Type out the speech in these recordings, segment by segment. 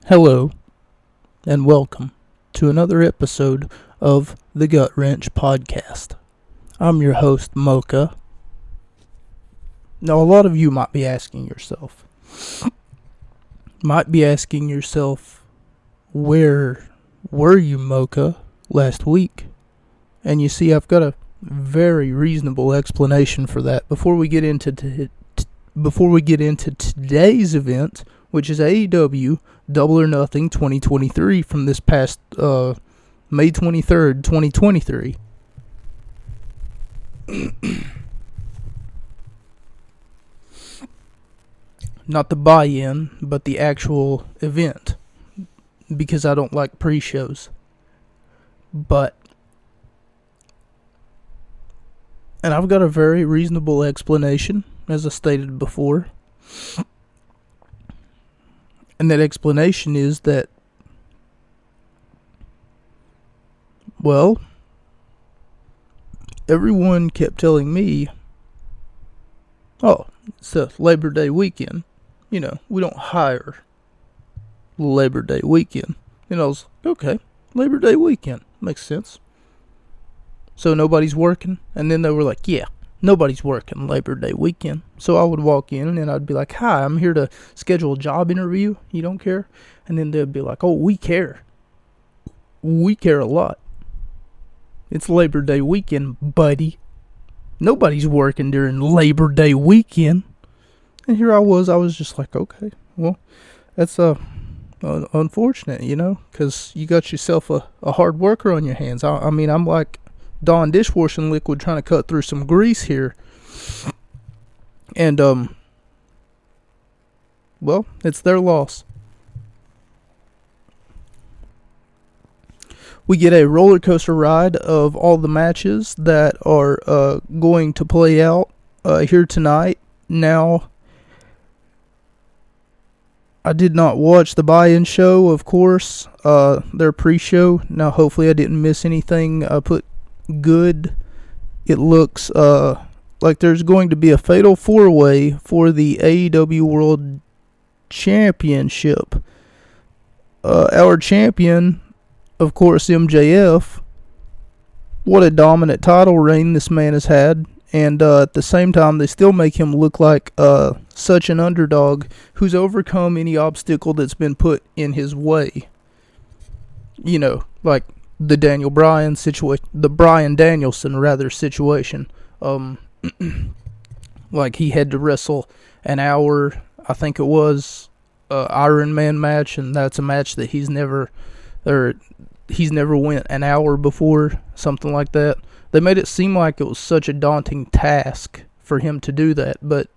Hello, and welcome to another episode of the Gut Wrench Podcast. I'm your host, Mocha. Now, a lot of you might be asking yourself, where were you, Mocha, last week? And you see, I've got a very reasonable explanation for that. Before we get into today's event, which is AEW Double or Nothing 2023 from this past May 23rd, 2023. Not the buy-in, but the actual event, because I don't like pre-shows. And I've got a very reasonable explanation, as I stated before. And that explanation is that, well, everyone kept telling me, oh, it's a Labor Day weekend. You know, we don't hire Labor Day weekend. And I was like, okay, Labor Day weekend. Makes sense. So nobody's working? And then they were like, yeah, nobody's working Labor Day weekend. So I would walk in and I'd be like, hi, I'm here to schedule a job interview. You don't care? And then they'd be like, oh, we care. We care a lot. It's Labor Day weekend, buddy. Nobody's working during Labor Day weekend. And here I was just like, okay, well, that's unfortunate, you know, because you got yourself a hard worker on your hands. I mean, I'm like Dawn dishwashing liquid trying to cut through some grease here. And, well, it's their loss. We get a roller coaster ride of all the matches that are going to play out here tonight. Now, I did not watch the buy-in show, of course, their pre-show. Now, hopefully I didn't miss anything. I put good. It looks like there's going to be a fatal four-way for the AEW World Championship. Our champion, of course, MJF. What a dominant title reign this man has had. And at the same time, they still make him look like such an underdog who's overcome any obstacle that's been put in his way. You know, like the Bryan Danielson situation. Like he had to wrestle an hour, I think it was, Iron Man match, and that's a match that he's never went an hour before, something like that. They made it seem like it was such a daunting task for him to do that, but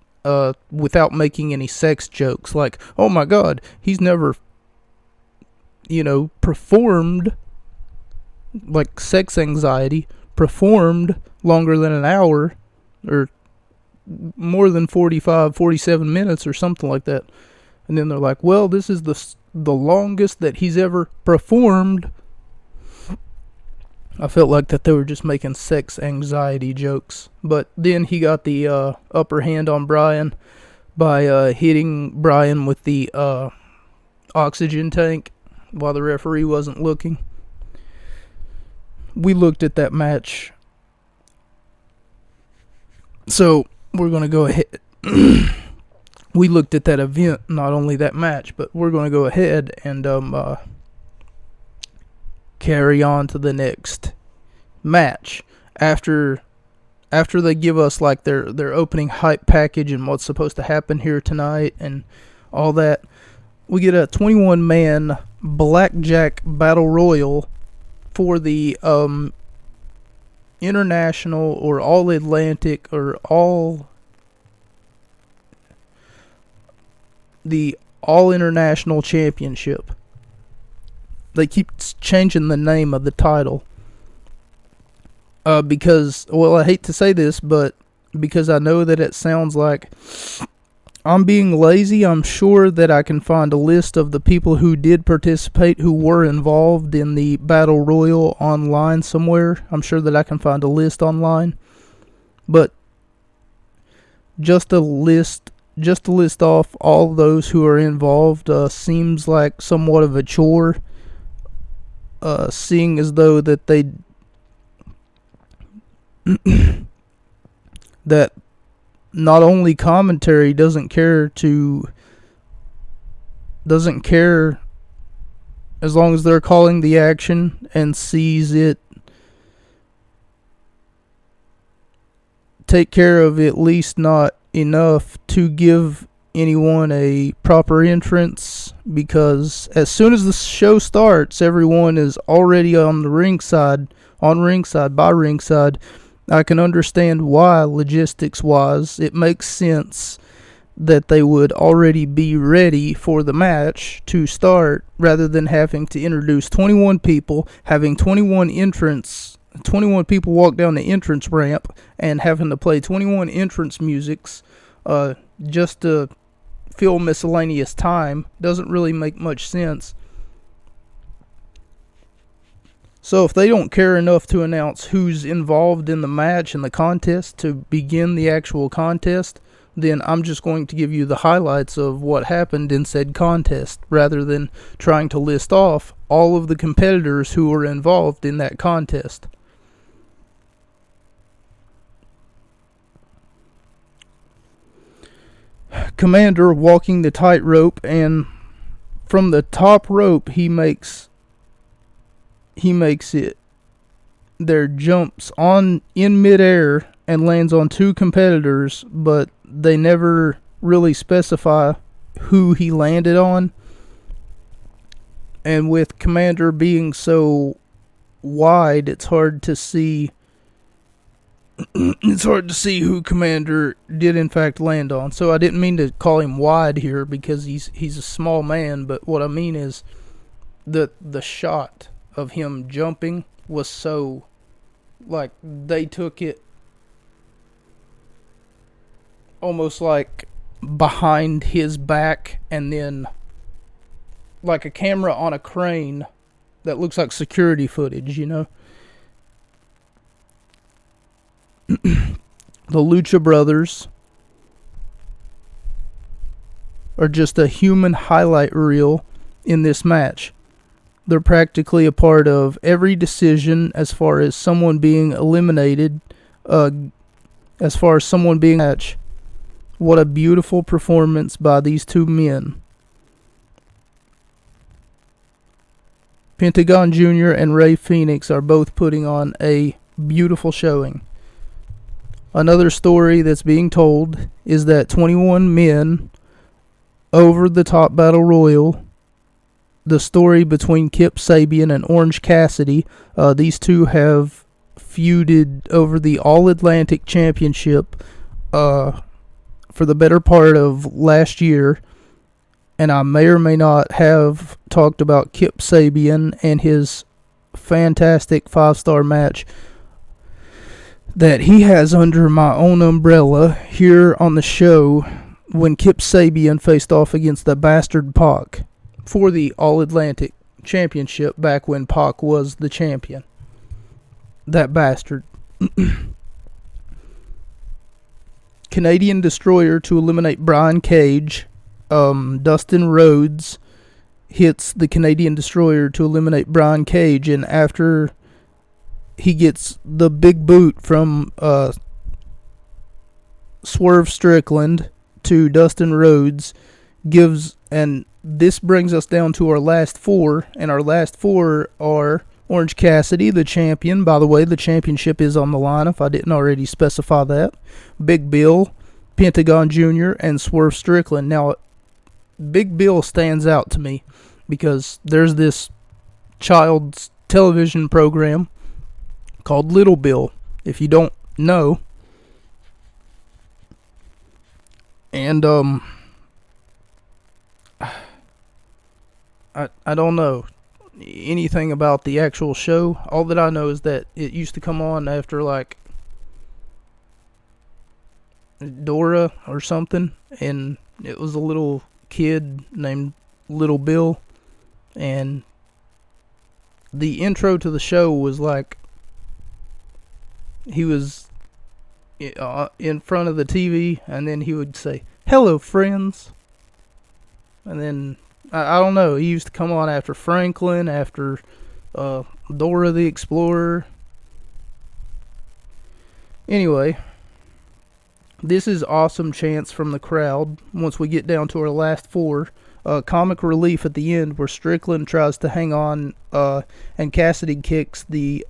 without making any sex jokes, like, oh my god, he's never, performed, like sex anxiety, performed longer than an hour, or more than 47 minutes or something like that. And then they're like, well, this is the longest that he's ever performed. I felt like that they were just making sex anxiety jokes. But then he got the upper hand on Bryan by hitting Bryan with the oxygen tank while the referee wasn't looking. We looked at that match. So we're going to go ahead. We looked at that event, not only that match, but we're going to go ahead and carry on to the next match after they give us like their opening hype package and what's supposed to happen here tonight and all that. We get a 21-man blackjack battle royal for the international or all Atlantic or the all international championship. They keep changing the name of the title. Because, well, I hate to say this, but because I know that it sounds like I'm being lazy, I'm sure that I can find a list of the people who did participate, who were involved in the Battle Royal online somewhere. I'm sure that I can find a list online. But just a list just to list off all those who are involved seems like somewhat of a chore, seeing as though that that not only commentary doesn't care as long as they're calling the action and sees it take care of at least not enough to give anyone a proper entrance, because as soon as the show starts, everyone is already on ringside. I can understand why, logistics wise, it makes sense that they would already be ready for the match to start, rather than having to introduce 21 people, having 21 people walk down the entrance ramp, and having to play 21 entrance musics just to fill miscellaneous time. Doesn't really make much sense. So if they don't care enough to announce who's involved in the match and the contest to begin the actual contest, then I'm just going to give you the highlights of what happened in said contest, rather than trying to list off all of the competitors who were involved in that contest. Commander walking the tightrope, and from the top rope he makes it there, jumps on in midair and lands on two competitors, but they never really specify who he landed on. And with Commander being so wide, it's hard to see who Commander did in fact land on. So I didn't mean to call him wide here, because he's a small man, but what I mean is the shot of him jumping was so, like, they took it almost like behind his back, and then like a camera on a crane that looks like security footage, you know. The Lucha Brothers are just a human highlight reel in this match. They're practically a part of every decision as far as someone being eliminated, as far as someone being match. What a beautiful performance by these two men. Pentagon Jr. and Ray Phoenix are both putting on a beautiful showing. Another story that's being told is that 21 men over the top battle royal, the story between Kip Sabian and Orange Cassidy. These two have feuded over the All-Atlantic Championship for the better part of last year. And I may or may not have talked about Kip Sabian and his fantastic 5-star match that he has under my own umbrella here on the show, when Kip Sabian faced off against the Bastard Pac for the All-Atlantic Championship back when Pac was the champion. That bastard. Canadian Destroyer to eliminate Brian Cage. Dustin Rhodes hits the Canadian Destroyer to eliminate Brian Cage, and after he gets the big boot from Swerve Strickland to Dustin Rhodes, and this brings us down to our last four, and our last four are Orange Cassidy, the champion. By the way, the championship is on the line if I didn't already specify that. Big Bill, Pentagon Jr., and Swerve Strickland. Now, Big Bill stands out to me because there's this child's television program called Little Bill, if you don't know. And I don't know anything about the actual show. All that I know is that it used to come on after like Dora or something, and it was a little kid named Little Bill, and the intro to the show was like he was in front of the TV, and then he would say, hello, friends. And then, I don't know, he used to come on after Franklin, after Dora the Explorer. Anyway, this is awesome chants from the crowd once we get down to our last four. Comic relief at the end where Strickland tries to hang on and Cassidy kicks the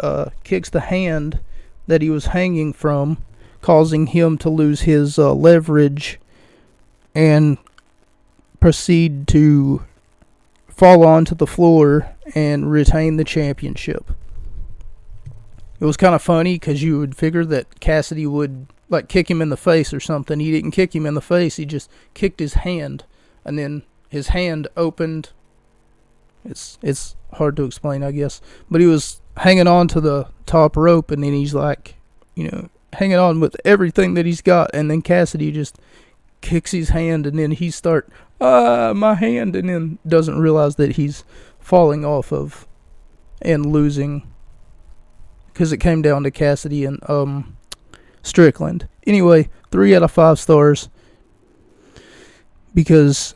hand that he was hanging from, causing him to lose his leverage and proceed to fall onto the floor and retain the championship. It was kind of funny because you would figure that Cassidy would like kick him in the face or something. He didn't kick him in the face. He just kicked his hand, and then his hand opened. It's hard to explain, I guess. But he was hanging on to the top rope, and then he's like, hanging on with everything that he's got. And then Cassidy just kicks his hand, and then he my hand, and then doesn't realize that he's falling off of and losing. Because it came down to Cassidy and Strickland. Anyway, 3 out of 5 stars. Because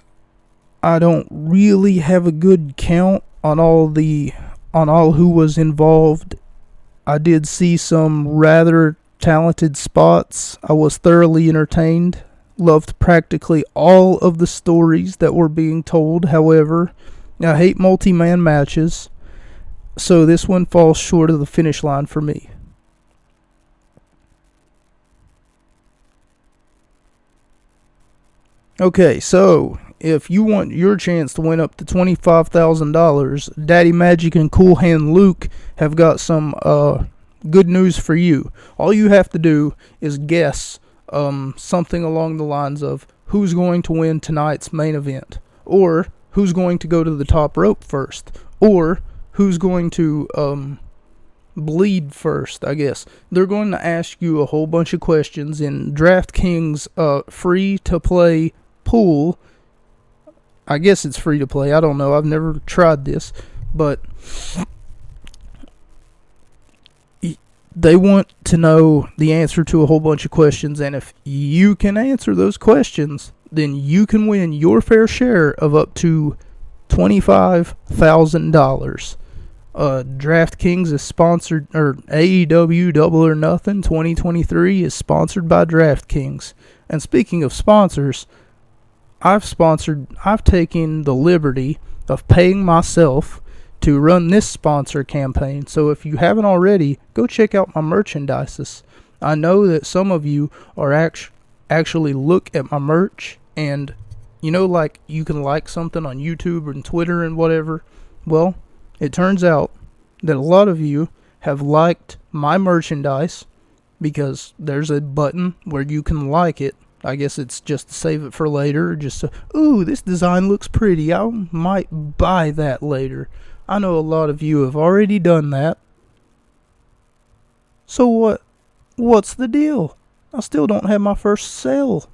I don't really have a good count on all who was involved. I did see some rather talented spots. I was thoroughly entertained. Loved practically all of the stories that were being told. However, I hate multi-man matches. So this one falls short of the finish line for me. Okay, so if you want your chance to win up to $25,000, Daddy Magic and Cool Hand Luke have got some good news for you. All you have to do is guess something along the lines of who's going to win tonight's main event, or who's going to go to the top rope first, or who's going to bleed first, I guess. They're going to ask you a whole bunch of questions in DraftKings free-to-play pool. I guess it's free to play. I don't know. I've never tried this. But they want to know the answer to a whole bunch of questions. And if you can answer those questions, then you can win your fair share of up to $25,000. DraftKings is sponsored, or AEW Double or Nothing 2023 is sponsored by DraftKings. And speaking of sponsors, I've taken the liberty of paying myself to run this sponsor campaign. So if you haven't already, go check out my merchandises. I know that some of you are actually look at my merch, and like you can like something on YouTube and Twitter and whatever. Well, it turns out that a lot of you have liked my merchandise because there's a button where you can like it. I guess it's just to save it for later. Just so, ooh, this design looks pretty. I might buy that later. I know a lot of you have already done that. So what's the deal? I still don't have my first sale.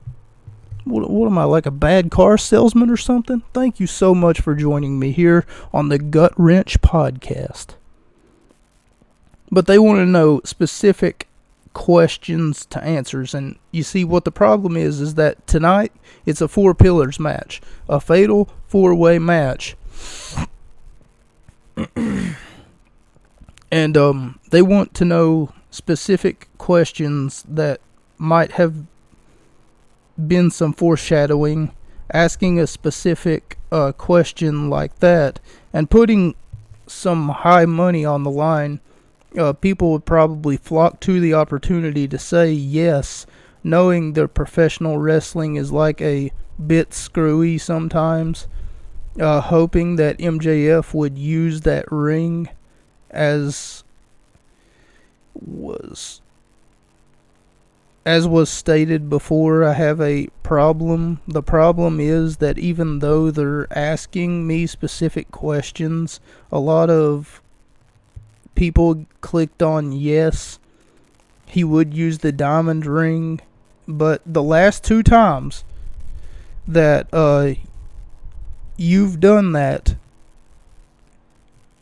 What am I, like a bad car salesman or something? Thank you so much for joining me here on the Gut Wrench podcast. But they want to know specific questions to answers, and you see what the problem is that tonight it's a 4 pillars match, a fatal 4-way match. And they want to know specific questions that might have been some foreshadowing, asking a specific question like that, and putting some high money on the line. People would probably flock to the opportunity to say yes, knowing their professional wrestling is like a bit screwy sometimes, hoping that MJF would use that ring as was stated before. I have a problem. The problem is that even though they're asking me specific questions, a lot of people clicked on yes, he would use the diamond ring. But the last 2 times that you've done that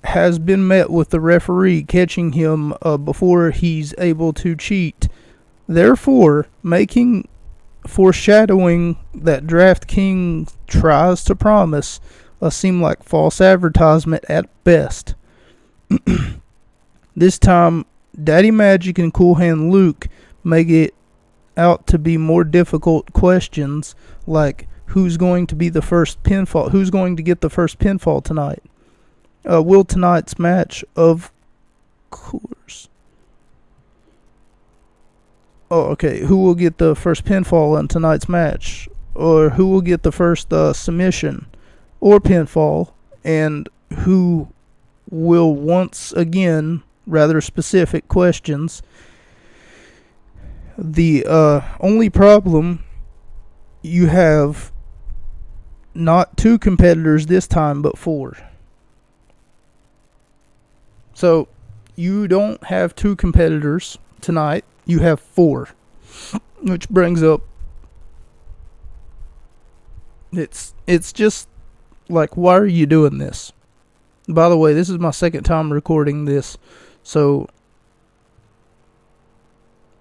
has been met with the referee catching him before he's able to cheat, therefore making foreshadowing that DraftKings tries to promise seem like false advertisement at best. This time, Daddy Magic and Cool Hand Luke make it out to be more difficult questions, like who's going to be the first pinfall, who's going to get the first pinfall tonight. Will tonight's match, of course. Oh, okay. Who will get the first pinfall in tonight's match? Or who will get the first submission or pinfall? And who will, once again, rather specific questions. The only problem, you have not 2 competitors this time, but 4. So, you don't have 2 competitors tonight. You have 4. Which brings up... It's just like, why are you doing this? By the way, this is my second time recording this. So,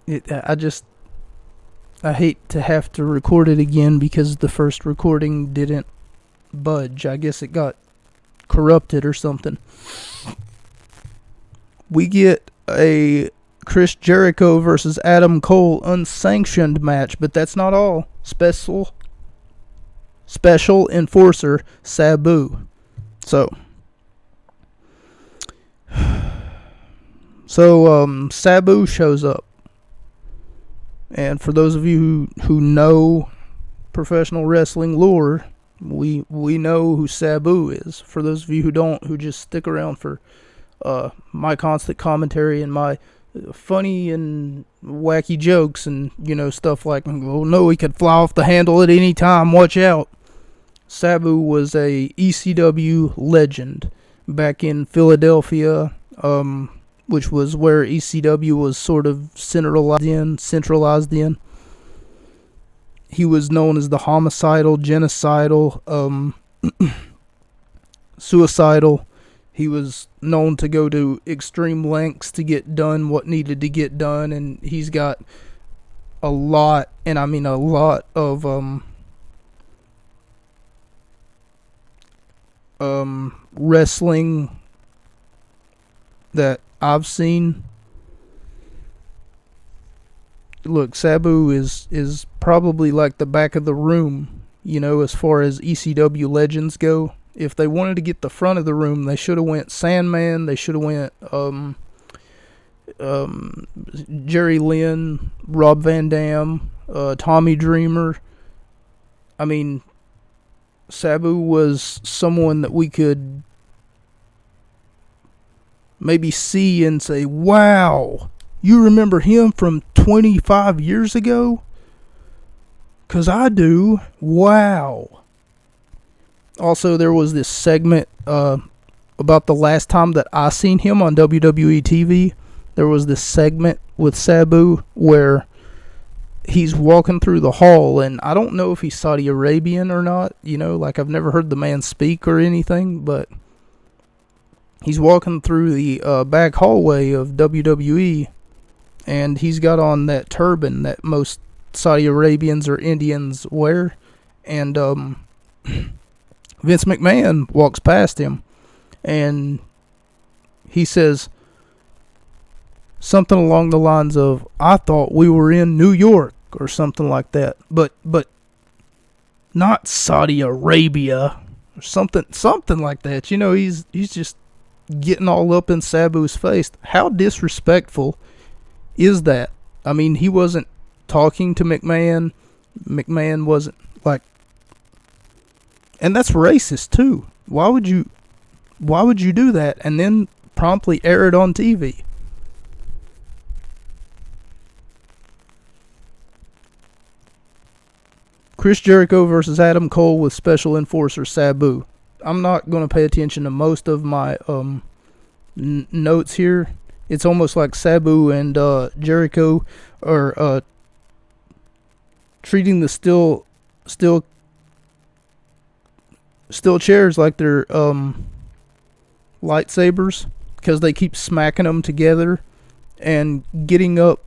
I hate to have to record it again because the first recording didn't budge. I guess it got corrupted or something. We get a Chris Jericho versus Adam Cole unsanctioned match, but that's not all. Special enforcer Sabu. So Sabu shows up. And for those of you who know professional wrestling lore, we know who Sabu is. For those of you who don't, who just stick around for my constant commentary and my funny and wacky jokes and, stuff like, oh no, he could fly off the handle at any time, watch out. Sabu was a ECW legend back in Philadelphia, which was where ECW was sort of centralized in. He was known as the homicidal, genocidal, suicidal. He was known to go to extreme lengths to get done what needed to get done, and he's got a lot, and I mean a lot of wrestling that I've seen. Look, Sabu is probably like the back of the room, as far as ECW legends go. If they wanted to get the front of the room, they should have went Sandman, they should have went Jerry Lynn, Rob Van Dam, Tommy Dreamer. I mean, Sabu was someone that we could maybe see and say, wow, you remember him from 25 years ago? 'Cause I do. Wow. Also, there was this segment about the last time that I seen him on WWE TV. There was this segment with Sabu where he's walking through the hall, and I don't know if he's Saudi Arabian or not. Like, I've never heard the man speak or anything, but he's walking through the back hallway of WWE, and he's got on that turban that most Saudi Arabians or Indians wear, and Vince McMahon walks past him, and he says something along the lines of, I thought we were in New York, or something like that, but not Saudi Arabia, or something like that. He's just getting all up in Sabu's face. How disrespectful is that? I mean, he wasn't talking to McMahon. McMahon wasn't like, and that's racist too. Why would you do that and then promptly air it on TV? Chris Jericho versus Adam Cole with special enforcer Sabu. I'm not going to pay attention to most of my notes here. It's almost like Sabu and Jericho are treating the steel chairs like they're lightsabers, because they keep smacking them together and getting up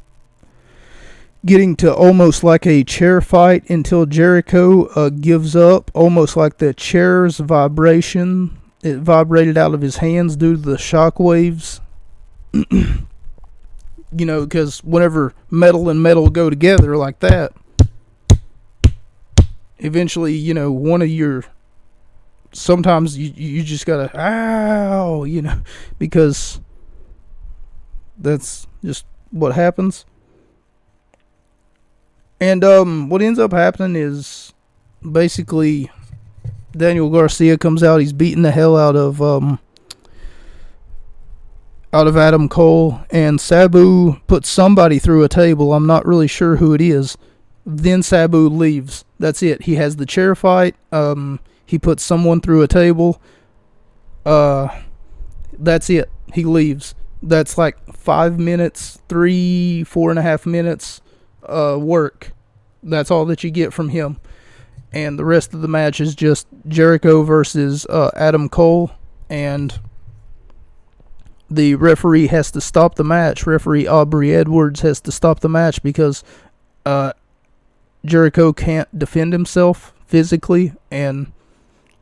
getting to almost like a chair fight until Jericho gives up, almost like the chair's vibration. It vibrated out of his hands due to the shock waves. You know, because whenever metal and metal go together like that, eventually, you know, one of your... Sometimes you just gotta, ow, you know, because that's just what happens. And what ends up happening is basically Daniel Garcia comes out. He's beating the hell out of Adam Cole, and Sabu puts somebody through a table. I'm not really sure who it is. Then Sabu leaves. That's it. He has the chair fight. He puts someone through a table. That's it. He leaves. That's like 5 minutes, 4.5 minutes work. That's all that you get from him. And the rest of the match is just Jericho versus Adam Cole. And the referee has to stop the match. Referee Aubrey Edwards has to stop the match because Jericho can't defend himself physically, and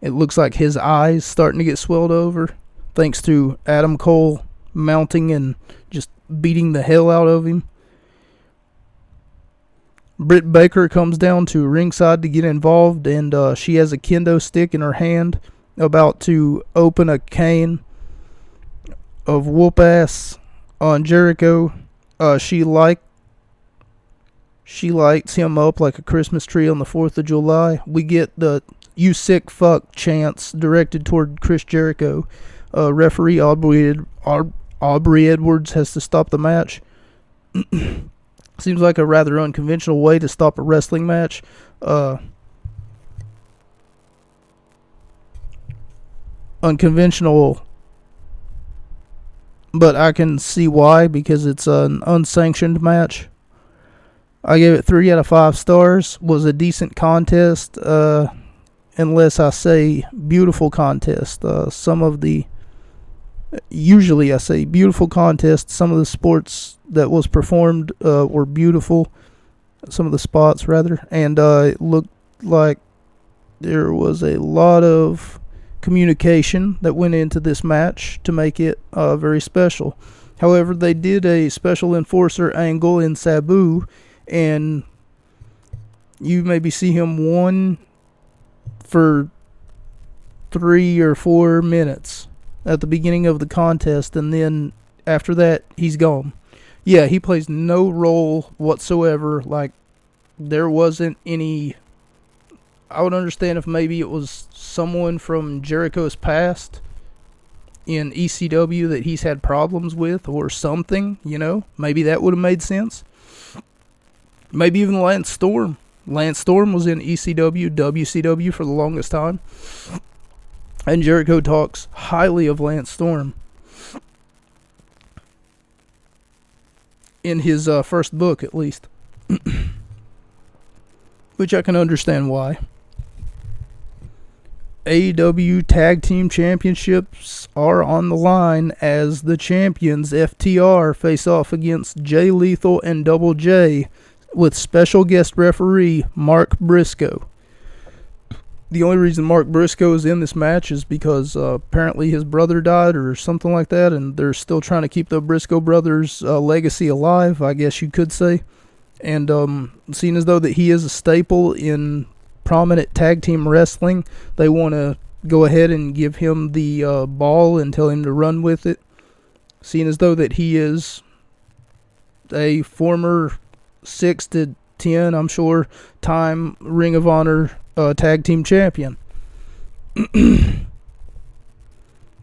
it looks like his eyes starting to get swelled over thanks to Adam Cole mounting and just beating the hell out of him. Britt Baker comes down to ringside to get involved, and she has a kendo stick in her hand, about to open a cane of whoop ass on Jericho. She lights him up like a Christmas tree on the 4th of July. We get the "you sick fuck" chants directed toward Chris Jericho. Referee Aubrey Edwards has to stop the match. Seems like a rather unconventional way to stop a wrestling match. Unconventional, but I can see why, because it's an unsanctioned match. I gave it 3 out of 5 stars. Was a decent contest, unless I say beautiful contest. Usually I say beautiful contest. Some of the sports that was performed were beautiful. Some of the spots, rather. And it looked like there was a lot of communication that went into this match to make it very special. However, they did a special enforcer angle in Sabu, and you maybe see him one for 3 or 4 minutes at the beginning of the contest, and then after that, he's gone. Yeah, he plays no role whatsoever. Like, there wasn't any... I would understand if maybe it was someone from Jericho's past in ECW that he's had problems with or something, you know. Maybe that would have made sense. Maybe even Lance Storm. Lance Storm was in ECW, WCW for the longest time. And Jericho talks highly of Lance Storm in his first book, at least. Which I can understand why. AEW Tag Team Championships are on the line as the champions FTR face off against Jay Lethal and Double J with special guest referee Mark Briscoe. The only reason Mark Briscoe is in this match is because apparently his brother died or something like that, and they're still trying to keep the Briscoe brothers' legacy alive, I guess you could say. And seeing as though that he is a staple in prominent tag team wrestling, they want to go ahead and give him the ball and tell him to run with it. Seeing as though that he is a former 6 to 10, I'm sure, time Ring of Honor tag team champion.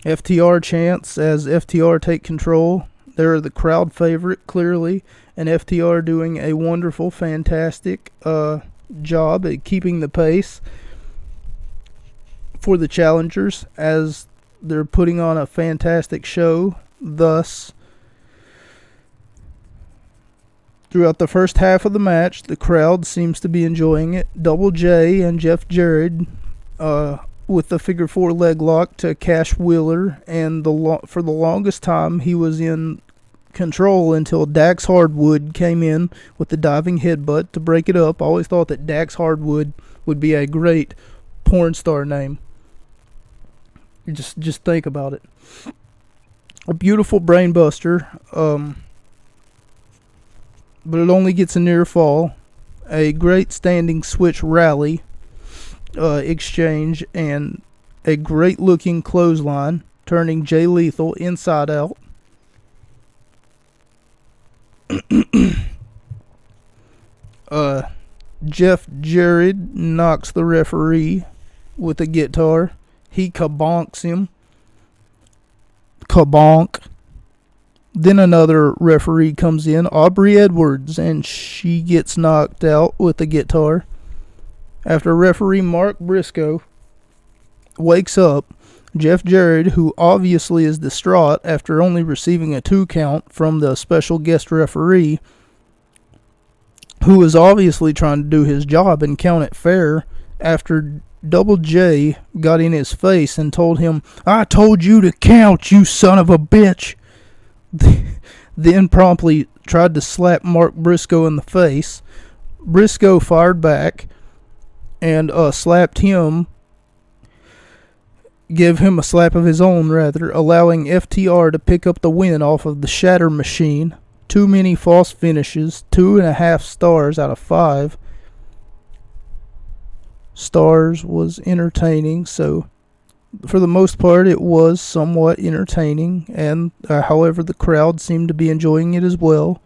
FTR chants as FTR take control. They're the crowd favorite, clearly, and FTR doing a wonderful, fantastic job at keeping the pace for the challengers as they're putting on a fantastic show. Thus, throughout the first half of the match, the crowd seems to be enjoying it. Double J and Jeff Jarrett with the figure 4 leg lock to Cash Wheeler, and for the longest time he was in control until Dax Hardwood came in with the diving headbutt to break it up. I always thought that Dax Hardwood would be a great porn star name. Just think about it. A beautiful brain buster, but it only gets a near fall. A great standing switch rally exchange, and a great looking clothesline, turning Jay Lethal inside out. Jeff Jarrett knocks the referee with a guitar. He kabonks him. Kabonk. Then another referee comes in, Aubrey Edwards, and she gets knocked out with a guitar. After referee Mark Briscoe wakes up, Jeff Jarrett, who obviously is distraught after only receiving a 2 count from the special guest referee, who is obviously trying to do his job and count it fair, after Double J got in his face and told him, "I told you to count, you son of a bitch," then promptly tried to slap Mark Briscoe in the face. Briscoe fired back and slapped him, gave him a slap of his own, rather, allowing FTR to pick up the win off of the Shatter Machine. Too many false finishes, 2.5 stars out of 5 stars was entertaining, so for the most part it was somewhat entertaining, and however the crowd seemed to be enjoying it as well.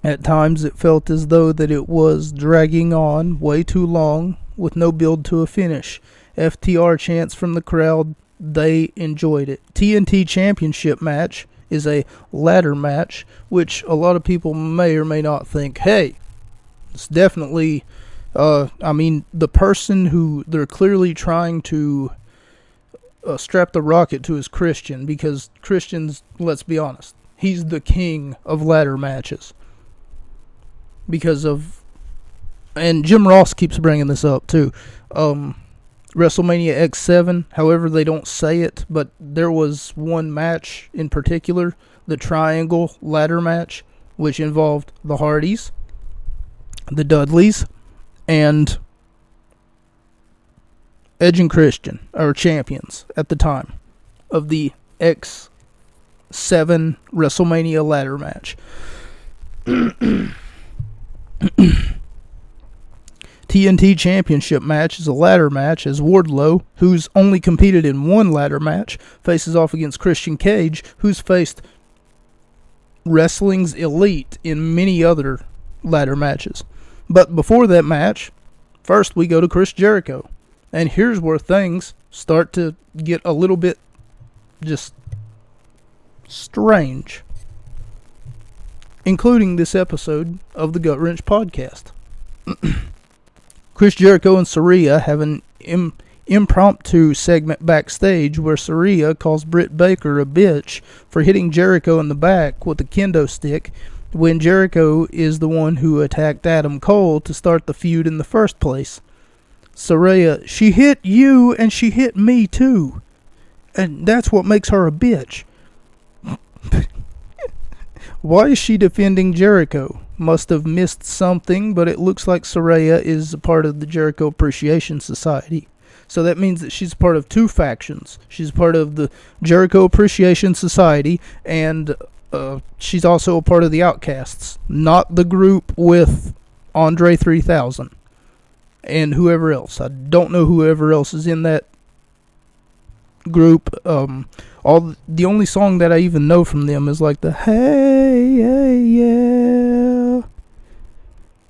At times it felt as though that it was dragging on way too long with no build to a finish. FTR chants from the crowd, they enjoyed it. TNT Championship match is a ladder match, which a lot of people may or may not think, hey, it's definitely, the person who they're clearly trying to strap the rocket to is Christian, because Christian's, let's be honest, he's the king of ladder matches. Because of, and Jim Ross keeps bringing this up too, WrestleMania X7, however they don't say it, but there was one match in particular, the Triangle Ladder match, which involved the Hardys, the Dudleys, and Edge and Christian are champions at the time of the X7 WrestleMania ladder match. TNT Championship match is a ladder match as Wardlow, who's only competed in one ladder match, faces off against Christian Cage, who's faced wrestling's elite in many other ladder matches. But before that match, first we go to Chris Jericho. And here's where things start to get a little bit just strange, including this episode of the Gut Wrench podcast. Chris Jericho and Saraya have an impromptu segment backstage where Saraya calls Britt Baker a bitch for hitting Jericho in the back with a kendo stick when Jericho is the one who attacked Adam Cole to start the feud in the first place. Saraya, she hit you and she hit me too, and that's what makes her a bitch. Why is she defending Jericho? Must have missed something, but it looks like Saraya is a part of the Jericho Appreciation Society. So that means that she's part of two factions. She's part of the Jericho Appreciation Society, and she's also a part of the Outcasts, not the group with Andre 3000 and whoever else. I don't know whoever else is in that group. The only song that I even know from them is like the hey, hey, yeah,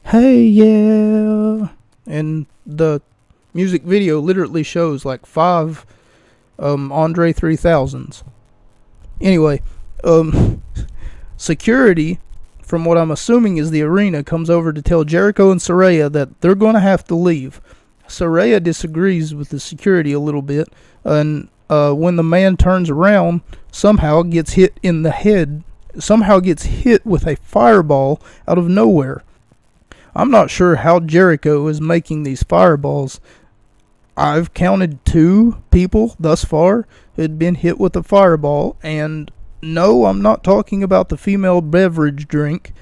hey, yeah, and the music video literally shows like 5 Andre 3000s. Anyway, security, from what I'm assuming is the arena, comes over to tell Jericho and Saraya that they're going to have to leave. Saraya disagrees with the security a little bit, and when the man turns around, somehow gets hit in the head, somehow gets hit with a fireball out of nowhere. I'm not sure how Jericho is making these fireballs. I've counted 2 people thus far who had been hit with a fireball, and No, I'm not talking about the female beverage drink.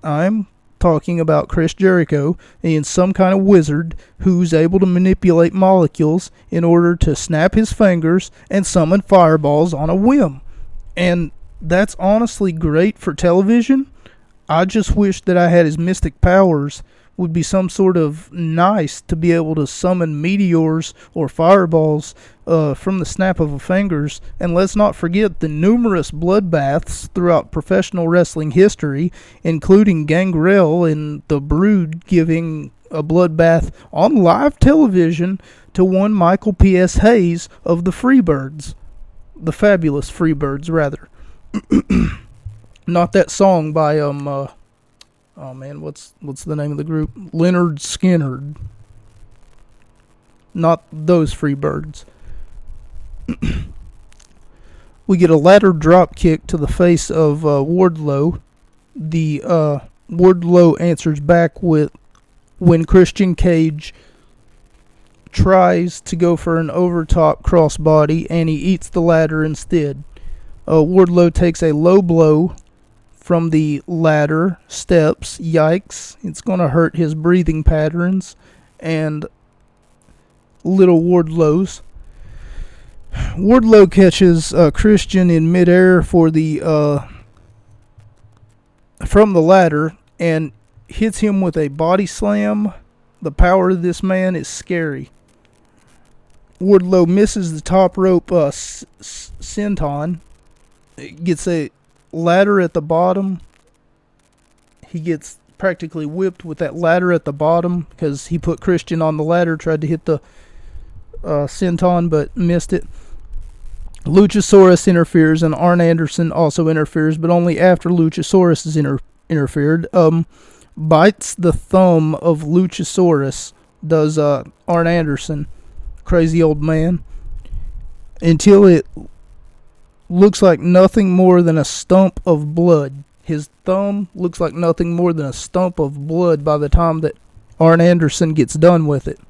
I'm talking about Chris Jericho and some kind of wizard who's able to manipulate molecules in order to snap his fingers and summon fireballs on a whim. And that's honestly great for television. I just wish that I had his mystic powers would be some sort of nice to be able to summon meteors or fireballs from the snap of a fingers. And let's not forget the numerous bloodbaths throughout professional wrestling history, including Gangrel and the Brood giving a bloodbath on live television to one Michael P.S. Hayes of the Freebirds. The Fabulous Freebirds, rather. Not that song by oh man, what's the name of the group? Leonard Skinner. Not those Freebirds. We get a ladder drop kick to the face of Wardlow. The Wardlow answers back with when Christian Cage tries to go for an overtop crossbody and he eats the ladder instead. Wardlow takes a low blow from the ladder steps. Yikes. It's going to hurt his breathing patterns and little Wardlow's. Wardlow catches Christian in midair for the from the ladder and hits him with a body slam. The power of this man is scary. Wardlow misses the top rope senton. Gets a ladder at the bottom. He gets practically whipped with that ladder at the bottom because he put Christian on the ladder, tried to hit the senton but missed it. Luchasaurus interferes and Arn Anderson also interferes, but only after Luchasaurus is interfered. Bites the thumb of Luchasaurus, does Arn Anderson, crazy old man, until it looks like nothing more than a stump of blood. His thumb looks like nothing more than a stump of blood by the time that Arn Anderson gets done with it.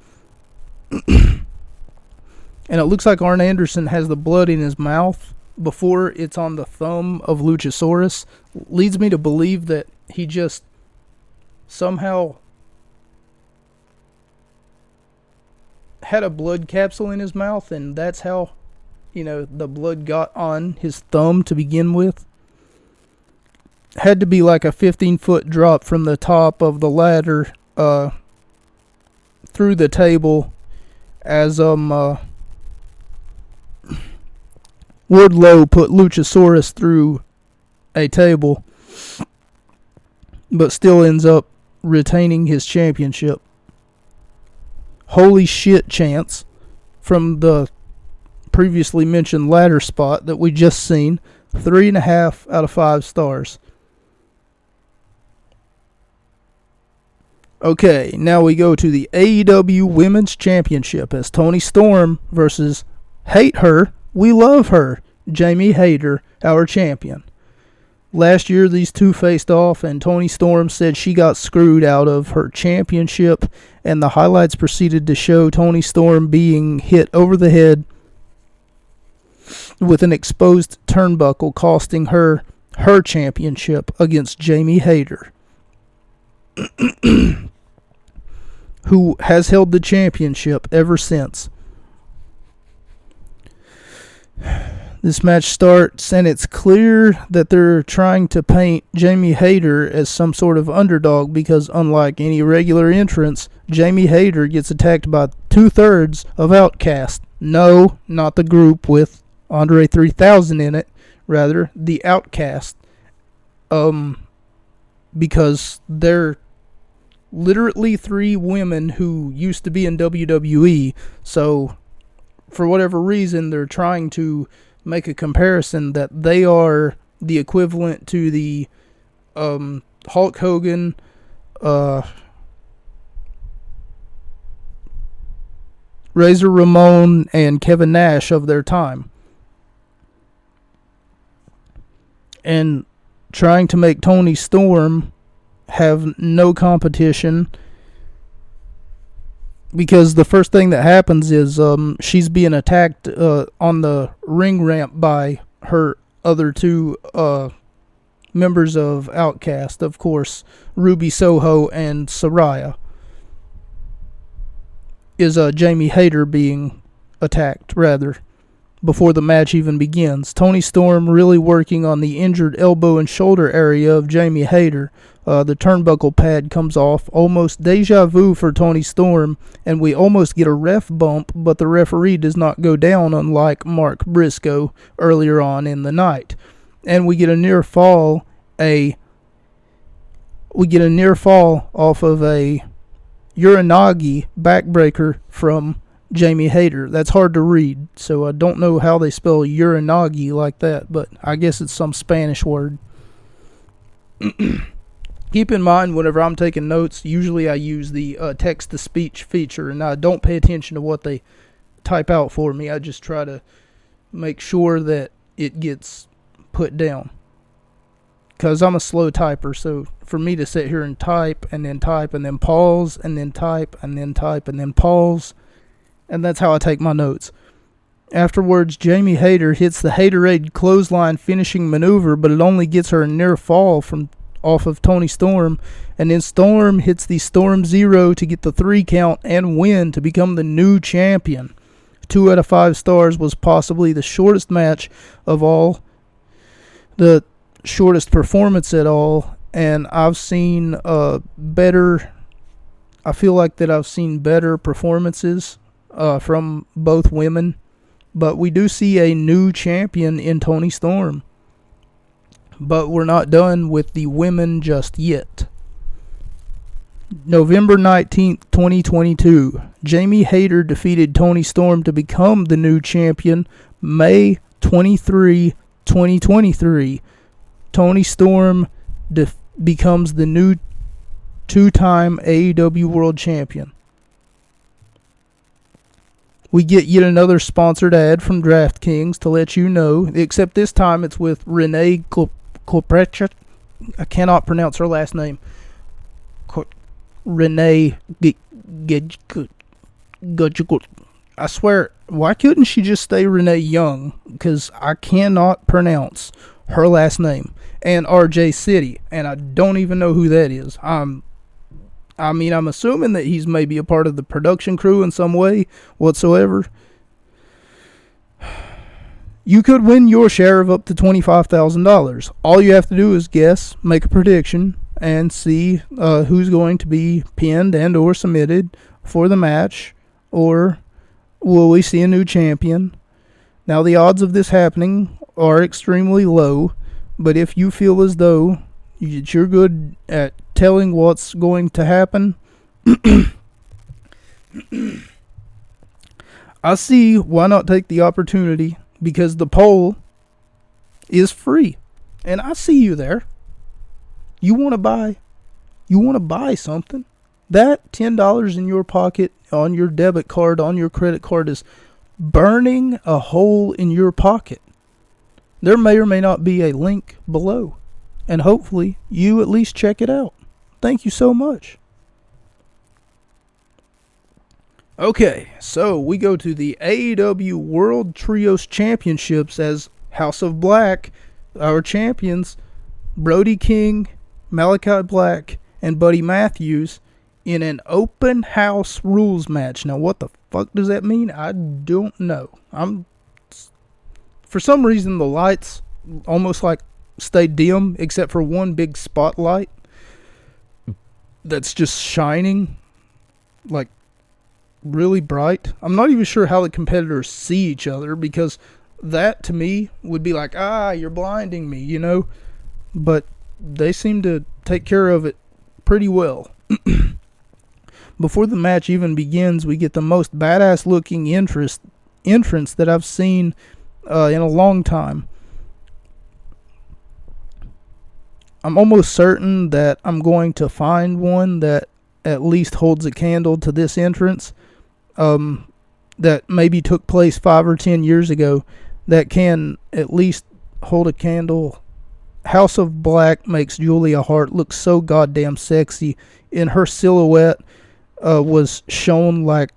And it looks like Arn Anderson has the blood in his mouth before it's on the thumb of Luchasaurus. Leads me to believe that he just somehow had a blood capsule in his mouth, and that's how, the blood got on his thumb to begin with. Had to be like a 15-foot drop from the top of the ladder through the table as Wardlow put Luchasaurus through a table, but still ends up retaining his championship. Holy shit chance from the previously mentioned ladder spot that we just seen. 3.5 out of 5 stars. Okay, now we go to the AEW Women's Championship as Toni Storm versus Hate Her, We Love Her, Jamie Hayter, our champion. Last year, these two faced off, and Toni Storm said she got screwed out of her championship, and the highlights proceeded to show Toni Storm being hit over the head with an exposed turnbuckle, costing her her championship against Jamie Hayter, who has held the championship ever since. This match starts, and it's clear that they're trying to paint Jamie Hayter as some sort of underdog because, unlike any regular entrance, Jamie Hayter gets attacked by 2/3 of Outcast. No, not the group with Andre 3000 in it. Rather, the Outcast. Because they're literally 3 women who used to be in WWE. So, for whatever reason, they're trying to make a comparison that they are the equivalent to the Hulk Hogan, Razor Ramon, and Kevin Nash of their time. And trying to make Toni Storm have no competition, because the first thing that happens is she's being attacked on the ring ramp by her other two members of Outcast, of course, Ruby Soho and Soraya, is Jamie Hayter being attacked, rather, before the match even begins. Toni Storm really working on the injured elbow and shoulder area of Jamie Hayter. The turnbuckle pad comes off. Almost deja vu for Toni Storm, and we almost get a ref bump, but the referee does not go down, unlike Mark Briscoe earlier on in the night. And we get a near fall off of a Uranagi backbreaker from Jamie Hayter. That's hard to read, so I don't know how they spell Uranagi like that, but I guess it's some Spanish word. Keep in mind, whenever I'm taking notes, usually I use the text-to-speech feature, and I don't pay attention to what they type out for me. I just try to make sure that it gets put down, because I'm a slow typer, so for me to sit here and type and then pause and then type and then type and then pause, and that's how I take my notes. Afterwards, Jamie Hayter hits the Haterade clothesline finishing maneuver, but it only gets her a near fall off of Toni Storm, and then Storm hits the Storm Zero to get the 3 count and win to become the new champion. 2 out of 5 stars was possibly the shortest match of all, the shortest performance at all, and I've seen better. I feel like that I've seen better performances from both women, but we do see a new champion in Toni Storm. But we're not done with the women just yet. November 19th, 2022, Jamie Hayter defeated Toni Storm to become the new champion. May 23, 2023, Toni Storm becomes the new 2-time AEW World Champion. We get yet another sponsored ad from DraftKings to let you know, except this time it's with Renee Koprecha. I cannot pronounce her last name. Renee I swear, why couldn't she just stay Renee Young? Because I cannot pronounce her last name. And RJ City, and I don't even know who that is. I'm assuming that he's maybe a part of the production crew in some way whatsoever. You could win your share of up to $25,000. All you have to do is guess, make a prediction, and see who's going to be pinned and or submitted for the match, or will we see a new champion? Now, the odds of this happening are extremely low, but if you feel as though you're good at telling what's going to happen, I see why not take the opportunity, because the poll is free, and I see you there. You want to buy something. That $10 in your pocket, on your debit card, on your credit card, is burning a hole in your pocket. There may or may not be a link below, and hopefully you at least check it out. Thank you so much. Okay, so we go to the AEW World Trios Championships as House of Black, our champions, Brody King, Malachi Black, and Buddy Matthews, in an open house rules match. Now, what the fuck does that mean? I don't know. For some reason, the lights almost like stay dim, except for one big spotlight that's just shining, like, really bright. I'm not even sure how the competitors see each other, because that to me would be like, you're blinding me, you know, but they seem to take care of it pretty well. Before the match even begins, we get the most badass looking entrance that I've seen in a long time. I'm almost certain that I'm going to find one that at least holds a candle to this entrance, that maybe took place 5 or 10 years ago, that can at least hold a candle. House of Black makes Julia Hart look so goddamn sexy, and her silhouette was shown like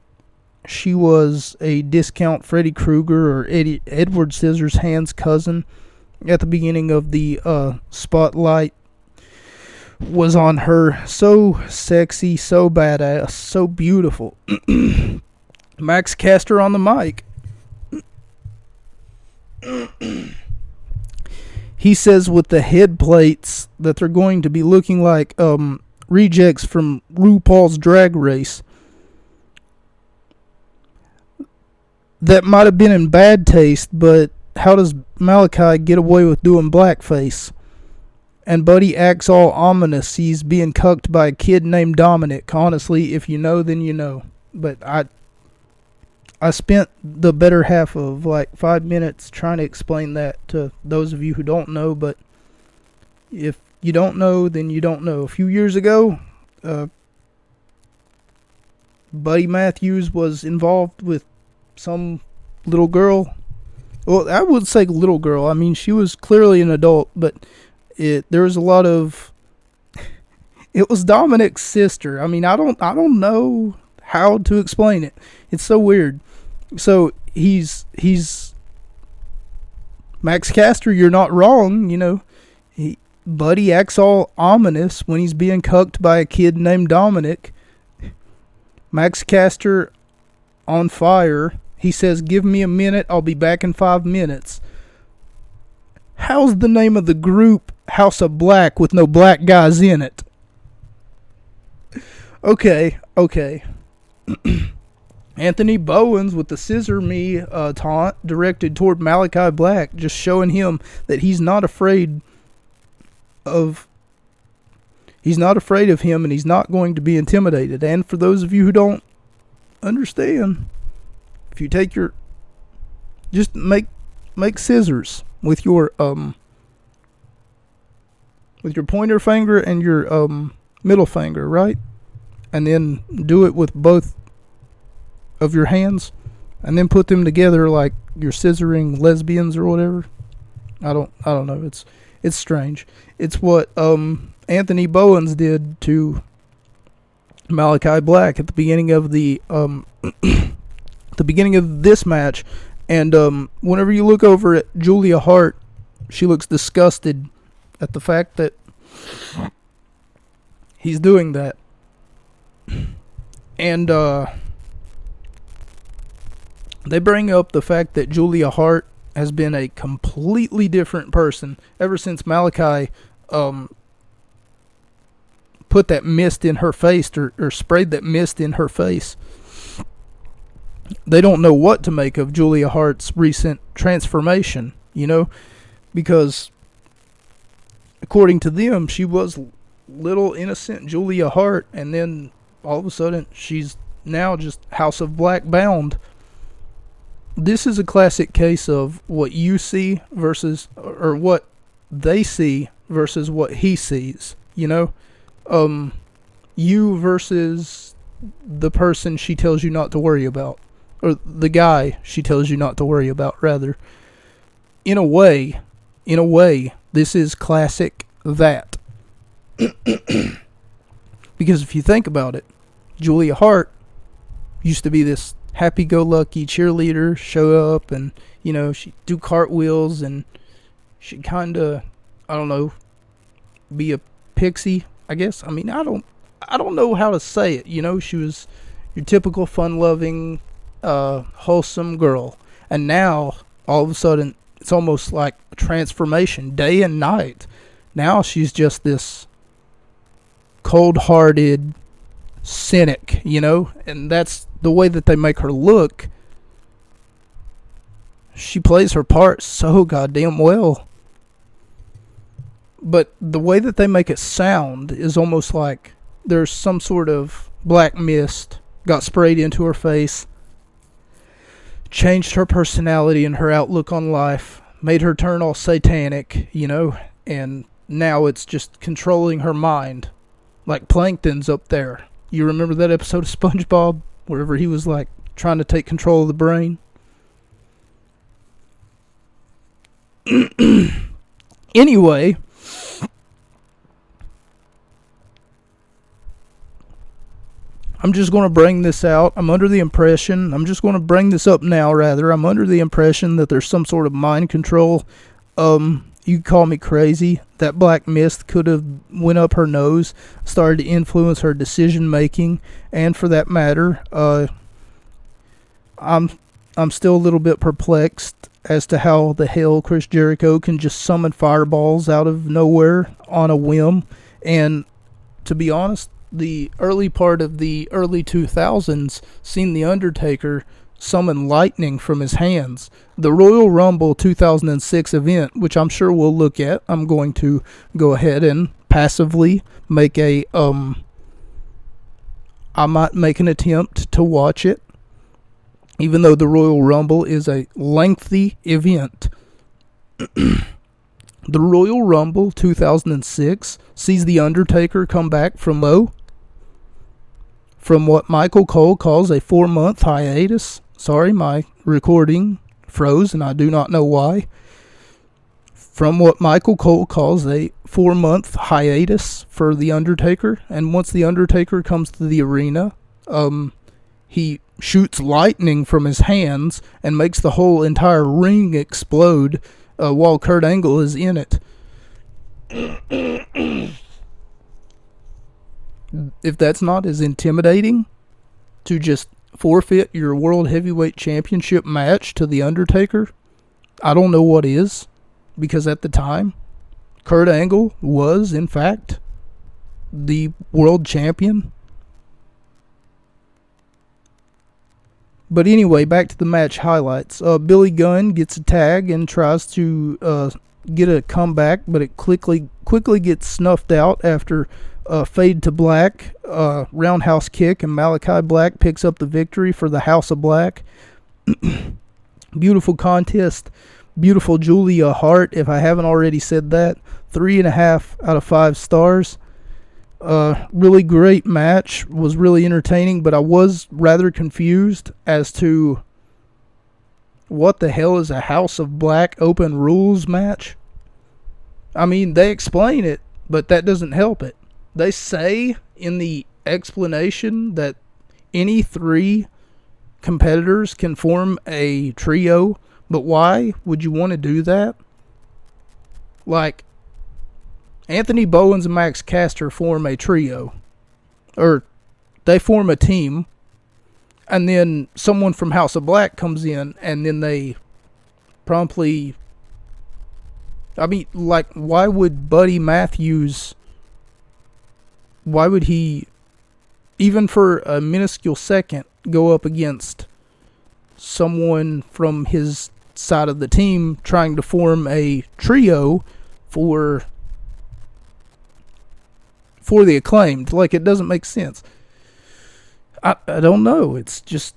she was a discount Freddy Krueger or Edward Scissorhands' cousin. at the beginning of the spotlight was on her. So sexy, so badass, so beautiful. Max Caster on the mic. He says with the head plates that they're going to be looking like rejects from RuPaul's Drag Race. That might have been in bad taste, but how does Malachi get away with doing blackface? And Buddy acts all ominous. He's being cucked by a kid named Dominic. Honestly, if you know, then you know. But I spent the better half of like 5 minutes trying to explain that to those of you who don't know. But if you don't know, then you don't know. A few years ago, Buddy Matthews was involved with some little girl. Well, I would say little girl. I mean, she was clearly an adult, but there was a lot of. It was Dominic's sister. I mean, I don't know how to explain it. It's so weird. So he's Max Caster. You're not wrong. You know, Buddy acts all ominous when he's being cucked by a kid named Dominic. Max Caster on fire. He says, "Give me a minute, I'll be back in 5 minutes." How's the name of the group House of Black with no black guys in it? Okay. Anthony Bowens with the Scissor Me taunt directed toward Malachi Black, just showing him that he's not afraid of him and he's not going to be intimidated. And for those of you who don't understand, if you take just make scissors with your pointer finger and your middle finger, right? And then do it with both of your hands, and then put them together like you're scissoring lesbians or whatever. I don't know. It's strange. It's what Anthony Bowens did to Malachi Black at the beginning of the the beginning of this match. And whenever you look over at Julia Hart, she looks disgusted at the fact that he's doing that. And they bring up the fact that Julia Hart has been a completely different person ever since Malachi put that mist in her face, or sprayed that mist in her face. They don't know what to make of Julia Hart's recent transformation, you know, because according to them, she was little innocent Julia Hart, and then all of a sudden she's now just House of Black bound. This is a classic case of what you see versus, or what they see versus what he sees, you know? You versus the person she tells you not to worry about. Or the guy she tells you not to worry about, rather. In a way, this is classic that. Because if you think about it, Julia Hart used to be this happy-go-lucky cheerleader, show up and, you know, she'd do cartwheels and she'd kind of, I don't know, be a pixie, I guess. I mean, I don't know how to say it, you know. She was your typical fun-loving, wholesome girl. And now, all of a sudden, it's almost like a transformation, day and night. Now she's just this cold-hearted cynic, you know, and that's the way that they make her look. She plays her part so goddamn well. But the way that they make it sound is almost like there's some sort of black mist got sprayed into her face, changed her personality and her outlook on life, made her turn all satanic, you know, and now it's just controlling her mind. Like Plankton's up there. You remember that episode of SpongeBob? Wherever he was like trying to take control of the brain? Anyway, I'm just going to bring this out. I'm just going to bring this up now, rather. I'm under the impression that there's some sort of mind control you call me crazy. That black mist could have went up her nose, started to influence her decision making, and for that matter, I'm still a little bit perplexed as to how the hell Chris Jericho can just summon fireballs out of nowhere on a whim. And to be honest, the early part of the early 2000s seen The Undertaker summon lightning from his hands. The Royal Rumble 2006 event, which I'm sure we'll look at, I'm going to go ahead and passively make I might make an attempt to watch it, even though the Royal Rumble is a lengthy event. The Royal Rumble 2006 sees The Undertaker come back from what Michael Cole calls a 4-month hiatus. Sorry, my recording froze and I do not know why. From what Michael Cole calls a 4-month hiatus for The Undertaker. And once The Undertaker comes to the arena, he shoots lightning from his hands and makes the whole entire ring explode while Kurt Angle is in it. If that's not as intimidating to just forfeit your World Heavyweight Championship match to The Undertaker, I don't know what is. Because at the time, Kurt Angle was, in fact, the world champion. But anyway, back to the match highlights. Billy Gunn gets a tag and tries to get a comeback, but it quickly gets snuffed out after fade to black, roundhouse kick, and Malachi Black picks up the victory for the House of Black. Beautiful contest. Beautiful Julia Hart, if I haven't already said that. 3.5 out of 5 stars. Really great match. Was really entertaining, but I was rather confused as to what the hell is a House of Black open rules match. I mean, they explain it, but that doesn't help it. They say in the explanation that any 3 competitors can form a trio. But why would you want to do that? Like, Anthony Bowens and Max Caster form a trio. Or, they form a team. And then someone from House of Black comes in. And then they promptly... I mean, like, why would Buddy Matthews... Why would he, even for a minuscule second, go up against someone from his side of the team trying to form a trio for the Acclaimed? Like, it doesn't make sense. I don't know. It's just,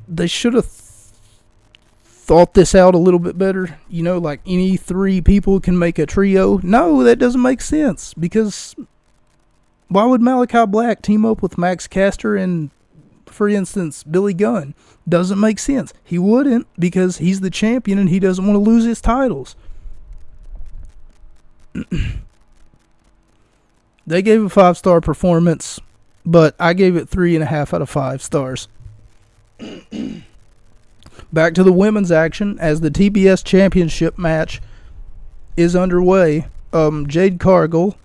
they should have thought this out a little bit better. You know, like any 3 people can make a trio. No, that doesn't make sense. Because why would Malachi Black team up with Max Caster and, for instance, Billy Gunn? Doesn't make sense. He wouldn't, because he's the champion and he doesn't want to lose his titles. They gave a 5-star performance, but I gave it 3.5 out of 5 stars. Back to the women's action as the TBS Championship match is underway. Jade Cargill,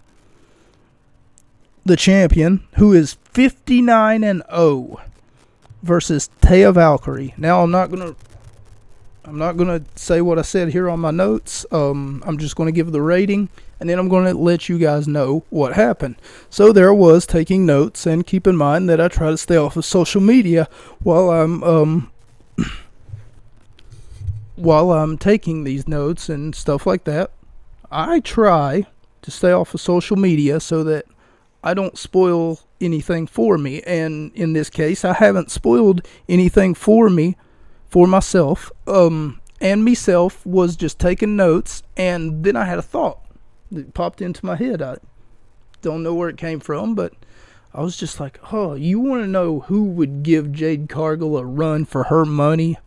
the champion, who is 59-0, versus Taya Valkyrie. Now I'm not gonna say what I said here on my notes. I'm just gonna give the rating, and then I'm gonna let you guys know what happened. So there I was taking notes, and keep in mind that I try to stay off of social media while I'm taking these notes and stuff like that. I try to stay off of social media so that I don't spoil anything for me, and in this case I haven't spoiled anything for myself, and myself was just taking notes, and then I had a thought that popped into my head. I don't know where it came from, but I was just like, oh, you want to know who would give Jade Cargill a run for her money?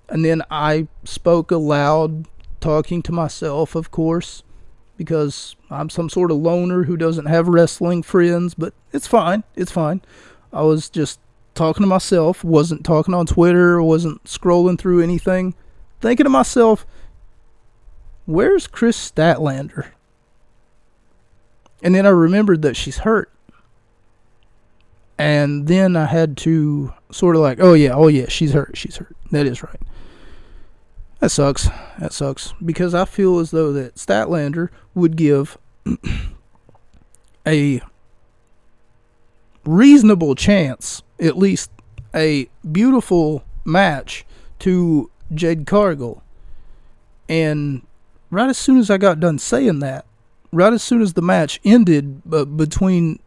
And then I spoke aloud, talking to myself, of course, because I'm some sort of loner who doesn't have wrestling friends, but it's fine. I was just talking to myself, wasn't talking on Twitter, wasn't scrolling through anything, thinking to myself, where's Chris Statlander? And then I remembered that she's hurt. And then I had to sort of like, oh yeah, she's hurt. That is right. That sucks. Because I feel as though that Statlander would give a reasonable chance, at least a beautiful match to Jade Cargill. And right as soon as I got done saying that, right as soon as the match ended between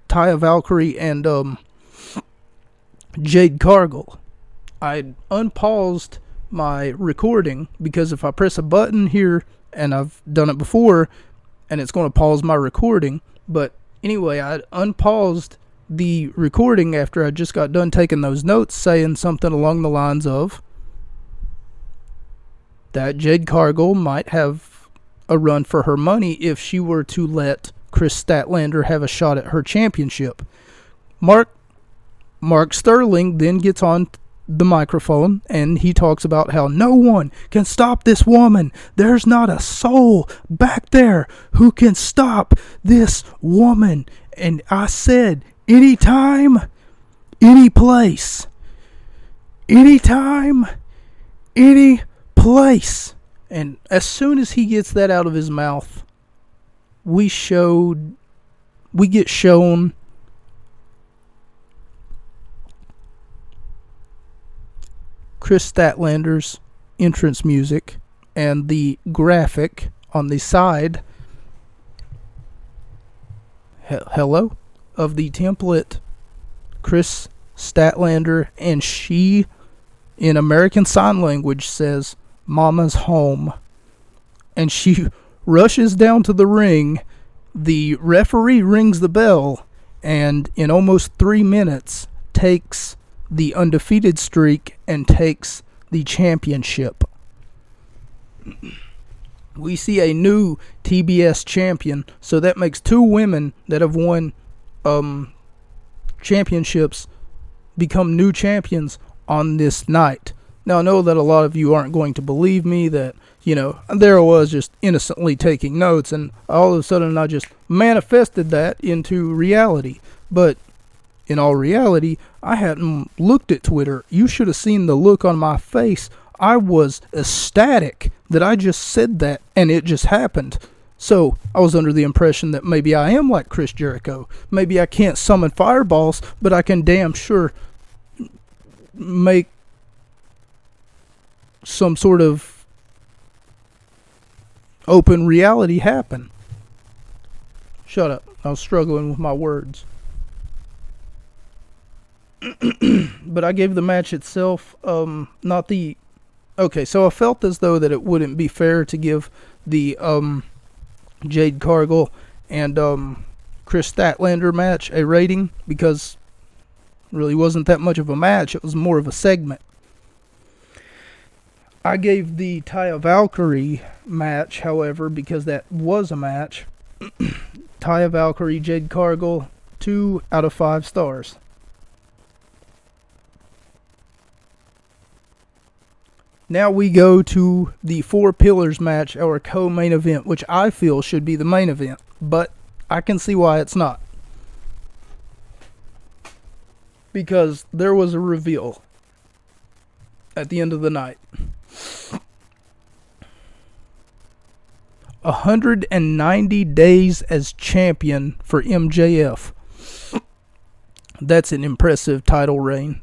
Taya Valkyrie and Jade Cargill, I unpaused my recording, because if I press a button here, and I've done it before, and it's going to pause my recording, but anyway, I unpaused the recording after I just got done taking those notes, saying something along the lines of that Jade Cargill might have a run for her money if she were to let Chris Statlander have a shot at her championship. Mark Sterling then gets on the microphone and he talks about how no one can stop this woman. There's not a soul back there who can stop this woman. And I said, anytime, any place. Anytime, any place. And as soon as he gets that out of his mouth, we get shown Chris Statlander's entrance music and the graphic on the side hello of the template. Chris Statlander, and she in American Sign Language says Mama's home, and she rushes down to the ring. The referee rings the bell, and in almost 3 minutes takes the undefeated streak and takes the championship. We see a new TBS champion, so that makes 2 women that have won championships become new champions on this night. Now, I know that a lot of you aren't going to believe me, that, there I was just innocently taking notes, and all of a sudden I just manifested that into reality. But in all reality, I hadn't looked at Twitter. You should have seen the look on my face. I was ecstatic that I just said that, and it just happened. So, I was under the impression that maybe I am like Chris Jericho. Maybe I can't summon fireballs, but I can damn sure make some sort of open reality happen. Shut up. I was struggling with my words. But I gave the match itself, not the... Okay, so I felt as though that it wouldn't be fair to give the Jade Cargill and Chris Statlander match a rating, because it really wasn't that much of a match. It was more of a segment. I gave the Taya Valkyrie match, however, because that was a match, Taya Valkyrie, Jade Cargill, 2 out of 5 stars. Now we go to the 4 Pillars match, our co-main event, which I feel should be the main event, but I can see why it's not. Because there was a reveal at the end of the night. 190 days as champion for MJF. That's an impressive title reign.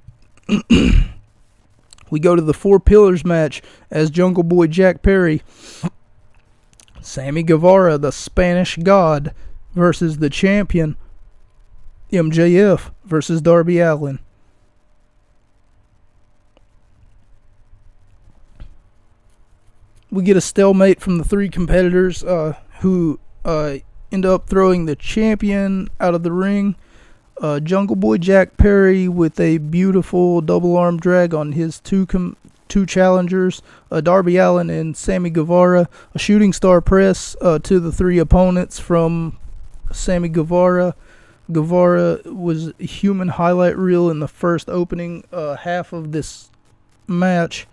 We go to the 4 Pillars match as Jungle Boy Jack Perry, Sammy Guevara, the Spanish God, versus the champion MJF versus Darby Allin. We get a stalemate from the 3 competitors who end up throwing the champion out of the ring. Jungle Boy Jack Perry with a beautiful double arm drag on his two challengers, Darby Allin and Sammy Guevara. A shooting star press to the 3 opponents from Sammy Guevara. Guevara was a human highlight reel in the first opening half of this match.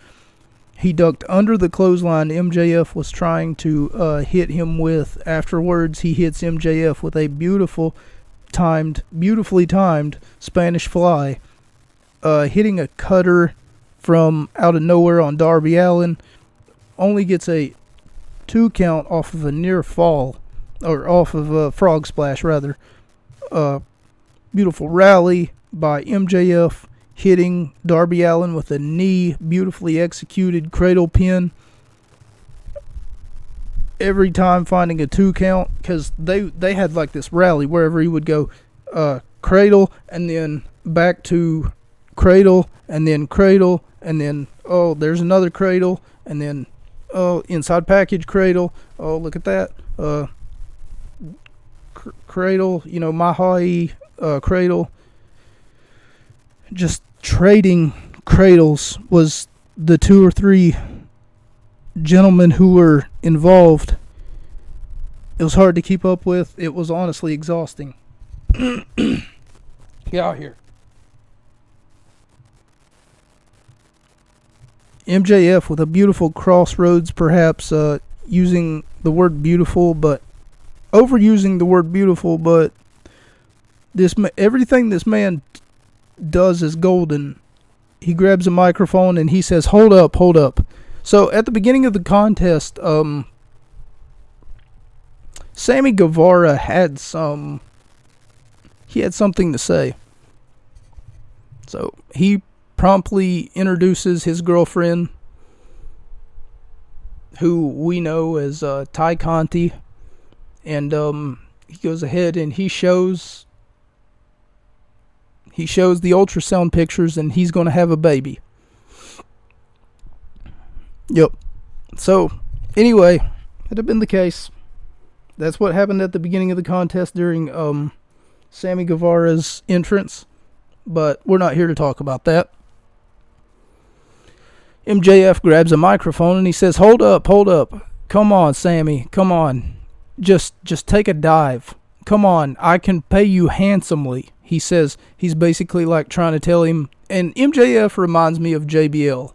He ducked under the clothesline MJF was trying to hit him with. Afterwards, he hits MJF with a beautifully timed Spanish fly, hitting a cutter from out of nowhere on Darby Allin. Only gets a 2 count off of a near fall, or off of a frog splash rather. Beautiful rally by MJF, hitting Darby Allin with a knee, beautifully executed cradle pin. Every time finding a 2 count, because they had like this rally wherever he would go, cradle and then back to cradle and then cradle and then there's another cradle and then inside package cradle. Oh, look at that. Cradle, Mahai cradle. Just trading cradles was the 2 or 3 gentlemen who were involved. It was hard to keep up with. It was honestly exhausting. Get out here. MJF with a beautiful crossroads, perhaps using the word beautiful, but overusing the word beautiful, but everything this man does is golden. He grabs a microphone and he says, hold up. So at the beginning of the contest, Sammy Guevara had something to say. So he promptly introduces his girlfriend, who we know as Ty Conti, and he goes ahead and he shows the ultrasound pictures, and he's going to have a baby. Yep. So, anyway, that had been the case. That's what happened at the beginning of the contest during Sammy Guevara's entrance. But we're not here to talk about that. MJF grabs a microphone and he says, hold up. Come on, Sammy. Come on. Just take a dive. Come on, I can pay you handsomely. He says, he's basically like trying to tell him, and MJF reminds me of JBL.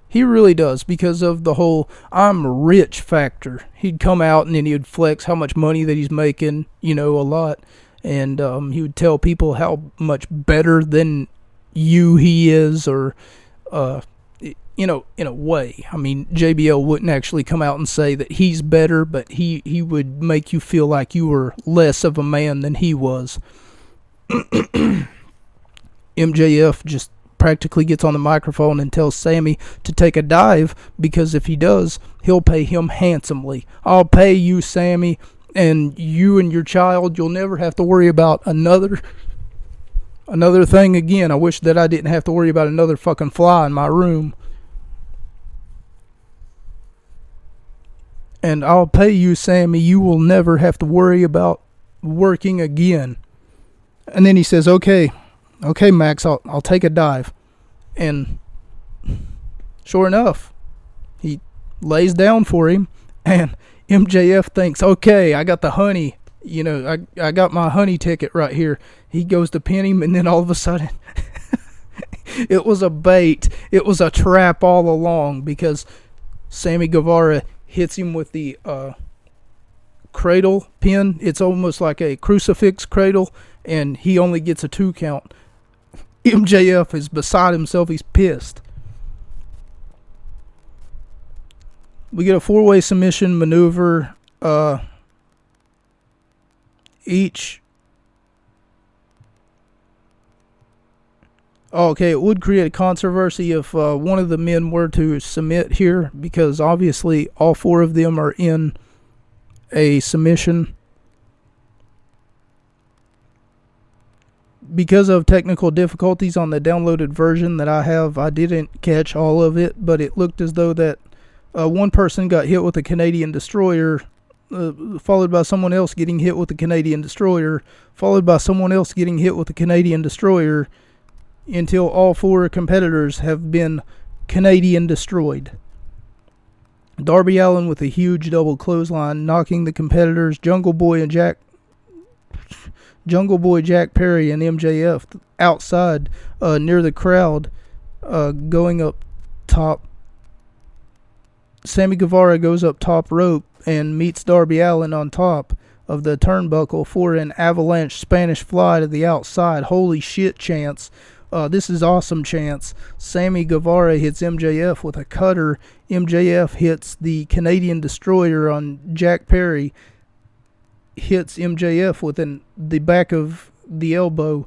He really does, because of the whole I'm rich factor. He'd come out and then he would flex how much money that he's making, a lot. And he would tell people how much better than you he is, or, in a way. I mean, JBL wouldn't actually come out and say that he's better, but he would make you feel like you were less of a man than he was. MJF just practically gets on the microphone and tells Sammy to take a dive, because if he does, he'll pay him handsomely. I'll pay you, Sammy, and you and your child, you'll never have to worry about another thing again. I wish that I didn't have to worry about another fucking fly in my room. And I'll pay you, Sammy, you will never have to worry about working again. And then he says, okay, Max, I'll take a dive. And sure enough, he lays down for him, and MJF thinks, okay, I got the honey, I got my honey ticket right here. He goes to pin him, and then all of a sudden, it was a bait. It was a trap all along, because Sammy Guevara hits him with the cradle pin. It's almost like a crucifix cradle, and he only gets a 2 count. MJF is beside himself. He's pissed. We get a 4-way submission maneuver. Each. Okay, it would create a controversy if one of the men were to submit here, because obviously all 4 of them are in a submission. Because of technical difficulties on the downloaded version that I have, I didn't catch all of it, but it looked as though that one person got hit with a Canadian destroyer, followed by someone else getting hit with a Canadian destroyer, followed by someone else getting hit with a Canadian destroyer, until all 4 competitors have been Canadian destroyed. Darby Allin with a huge double clothesline, knocking the competitors Jungle Boy Jack Perry and MJF outside near the crowd, going up top Sammy Guevara goes up top rope and meets Darby Allin on top of the turnbuckle for an avalanche Spanish fly to the outside. Holy shit, chance. This is awesome, chance. Sammy Guevara hits MJF with a cutter. MJF hits the Canadian Destroyer on Jack Perry. Hits MJF with the back of the elbow.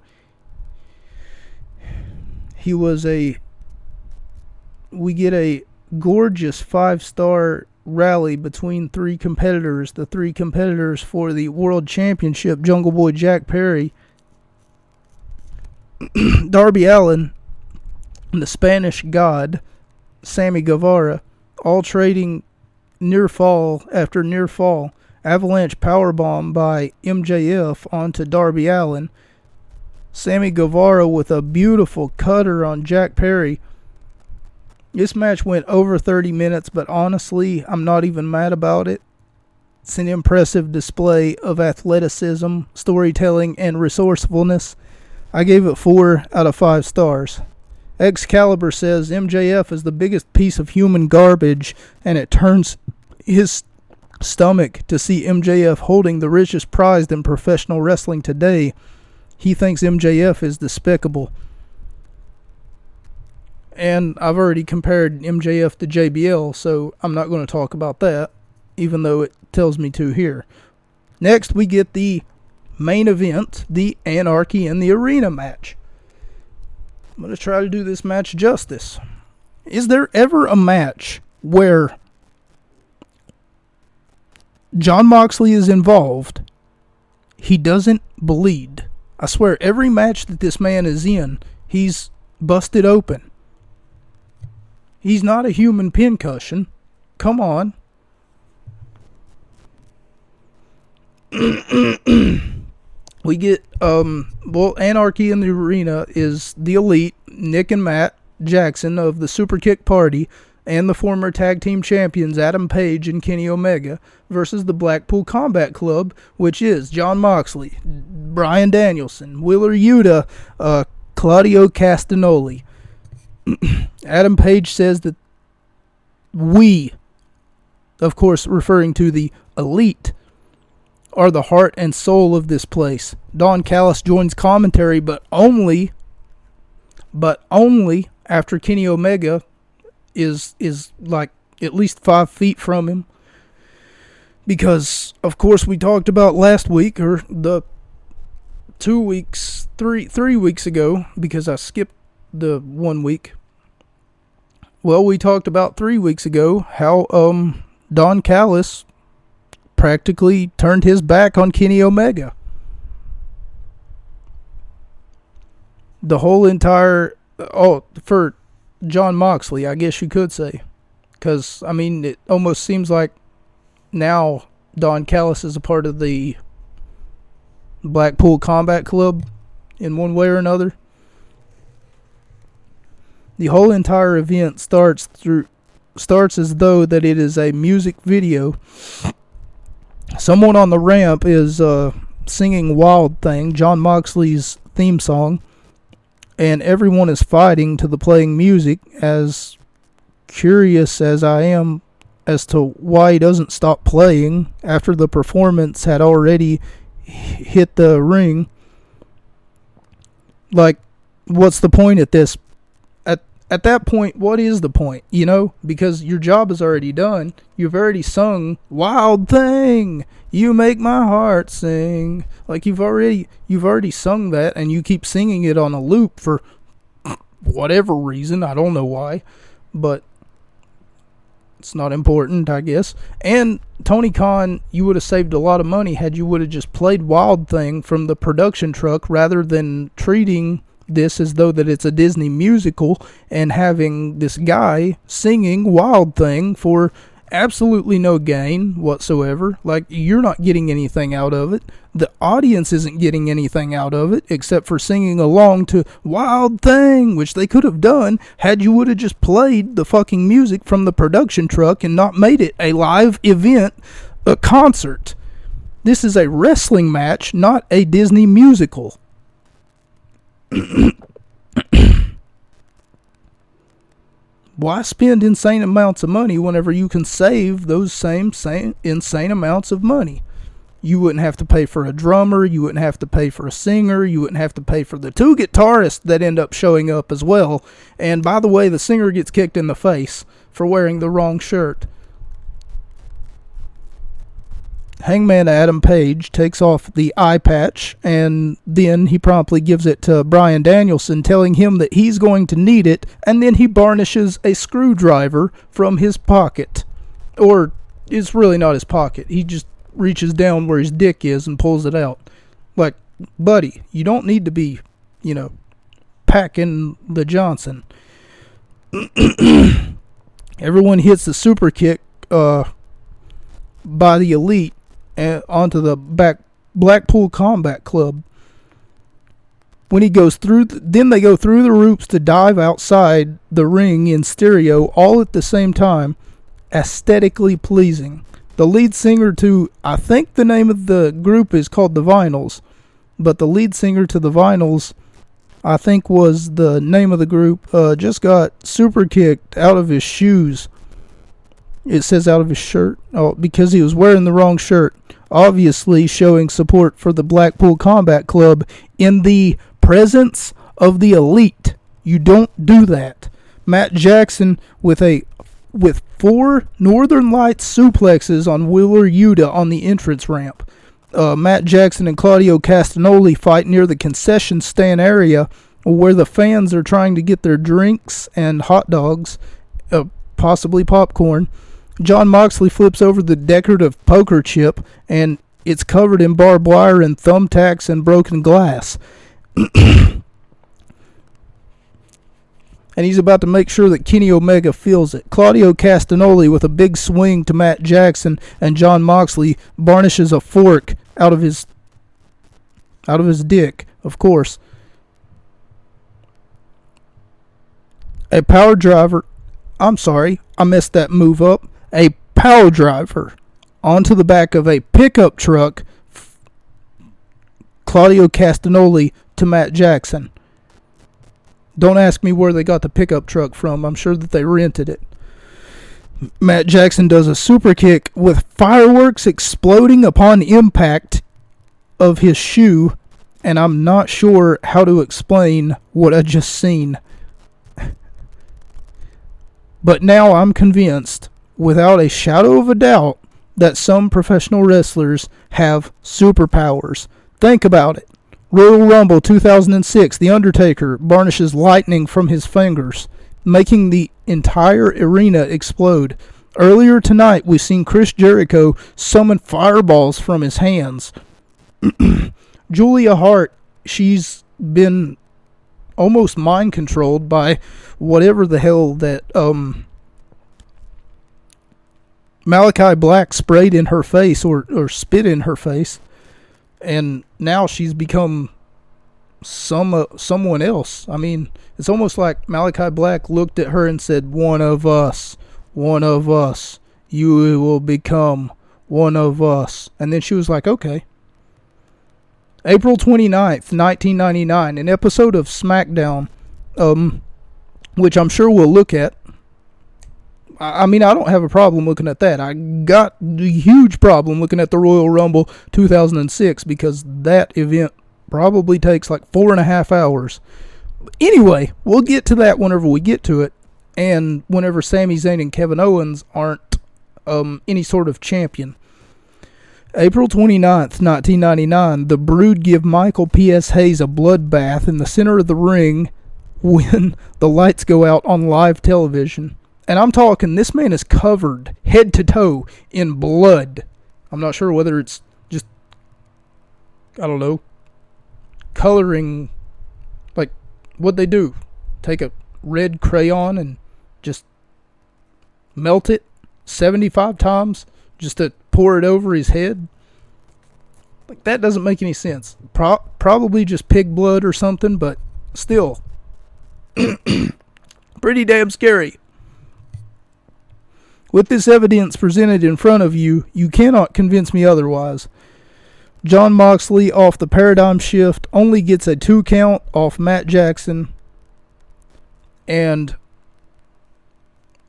We get a gorgeous 5-star rally between three competitors. The three competitors for the World Championship: Jungle Boy Jack Perry, Darby Allin, and the Spanish God Sammy Guevara, all trading near fall after near fall. Avalanche powerbomb by MJF onto Darby Allin. Sammy Guevara with a beautiful cutter on Jack Perry. This match went over 30 minutes, but honestly, I'm not even mad about it. It's an impressive display of athleticism, storytelling, and resourcefulness. I gave it 4 out of 5 stars. Excalibur says MJF is the biggest piece of human garbage, and it turns his stomach to see MJF holding the richest prize in professional wrestling today. He thinks MJF is despicable. And I've already compared MJF to JBL, so I'm not going to talk about that, even though it tells me to here. Next, we get the main event, the Anarchy in the Arena match. I'm going to try to do this match justice. Is there ever a match where Jon Moxley is involved, he doesn't bleed? I swear, every match that this man is in, he's busted open. He's not a human pincushion. Come on. We get, Anarchy in the Arena is the Elite, Nick and Matt Jackson of the Super Kick Party, and the former tag team champions Adam Page and Kenny Omega versus the Blackpool Combat Club, which is Jon Moxley, Bryan Danielson, Wheeler Yuta, Claudio Castagnoli. Adam Page says that we, of course referring to the Elite, are the heart and soul of this place. Don Callis joins commentary, but only after Kenny Omega is like at least 5 feet from him. Because, of course, we talked about last week, or the 3 weeks ago, because I skipped the 1 week. Well, we talked about 3 weeks ago how Don Callis practically turned his back on Kenny Omega. The whole entire, for Jon Moxley, I guess you could say. Because, I mean, it almost seems like now Don Callis is a part of the Blackpool Combat Club in one way or another. The whole entire event starts as though that it is a music video. Someone on the ramp is singing Wild Thing, Jon Moxley's theme song, and everyone is fighting to the playing music. As curious as I am as to why he doesn't stop playing after the performance had already hit the ring. Like, what's the point at this? At that point, what is the point? You know, because your job is already done. You've already sung Wild Thing, you make my heart sing. Like, you've already sung that, and you keep singing it on a loop for whatever reason. I don't know why, but it's not important, I guess. And Tony Khan, you would have saved a lot of money had you would have just played Wild Thing from the production truck rather than treating this as though that it's a Disney musical and having this guy singing Wild Thing for absolutely no gain whatsoever. Like, you're not getting anything out of it. The audience isn't getting anything out of it except for singing along to Wild Thing, which they could have done had you would have just played the fucking music from the production truck and not made it a live event, a concert. This is a wrestling match, not a Disney musical. Why spend insane amounts of money whenever you can save those same insane amounts of money? You wouldn't have to pay for a drummer, you wouldn't have to pay for a singer, you wouldn't have to pay for the 2 guitarists that end up showing up as well. And by the way, the singer gets kicked in the face for wearing the wrong shirt. Hangman Adam Page takes off the eye patch, and then he promptly gives it to Bryan Danielson, telling him that he's going to need it, and then he varnishes a screwdriver from his pocket. Or, it's really not his pocket. He just reaches down where his dick is and pulls it out. Like, buddy, you don't need to be, packing the Johnson. Everyone hits the super kick by the Elite onto the Blackpool Combat Club. When he goes through, then they go through the ropes to dive outside the ring in stereo, all at the same time, aesthetically pleasing. The lead singer to, I think the name of the group is called the Vinyls, but the lead singer to the Vinyls, I think was the name of the group, just got super kicked out of his shoes. It says out of his shirt. Oh, because he was wearing the wrong shirt. Obviously showing support for the Blackpool Combat Club in the presence of the Elite. You don't do that. Matt Jackson with 4 Northern Lights suplexes on Wheeler Yuta on the entrance ramp. Matt Jackson and Claudio Castagnoli fight near the concession stand area where the fans are trying to get their drinks and hot dogs, possibly popcorn. Jon Moxley flips over the decorative poker chip, and it's covered in barbed wire and thumbtacks and broken glass. And he's about to make sure that Kenny Omega feels it. Claudio Castagnoli with a big swing to Matt Jackson, and Jon Moxley varnishes a fork out of his dick, of course. A power driver. I'm sorry, I messed that move up. A power driver onto the back of a pickup truck. Claudio Castagnoli to Matt Jackson. Don't ask me where they got the pickup truck from. I'm sure that they rented it. Matt Jackson does a super kick with fireworks exploding upon impact of his shoe, and I'm not sure how to explain what I just seen. But now I'm convinced, without a shadow of a doubt, that some professional wrestlers have superpowers. Think about it. Royal Rumble 2006, The Undertaker varnishes lightning from his fingers, making the entire arena explode. Earlier tonight, we've seen Chris Jericho summon fireballs from his hands. Julia Hart, she's been almost mind controlled by whatever the hell that Malachi Black sprayed in her face or spit in her face, and now she's become someone else. I mean, it's almost like Malachi Black looked at her and said, one of us, you will become one of us. And then she was like, okay. April 29th, 1999, an episode of SmackDown, which I'm sure we'll look at. I mean, I don't have a problem looking at that. I got a huge problem looking at the Royal Rumble 2006 because that event probably takes like 4.5 hours. Anyway, we'll get to that whenever we get to it, and whenever Sami Zayn and Kevin Owens aren't any sort of champion. April 29th, 1999, the Brood give Michael P.S. Hayes a bloodbath in the center of the ring when the lights go out on live television. And I'm talking, this man is covered head to toe in blood. I'm not sure whether it's just, I don't know, coloring, like what they do. Take a red crayon and just melt it 75 times just to pour it over his head. Like, that doesn't make any sense. Probably just pig blood or something, but still pretty damn scary. With this evidence presented in front of you, you cannot convince me otherwise. Jon Moxley off the paradigm shift only gets a 2 count off Matt Jackson, and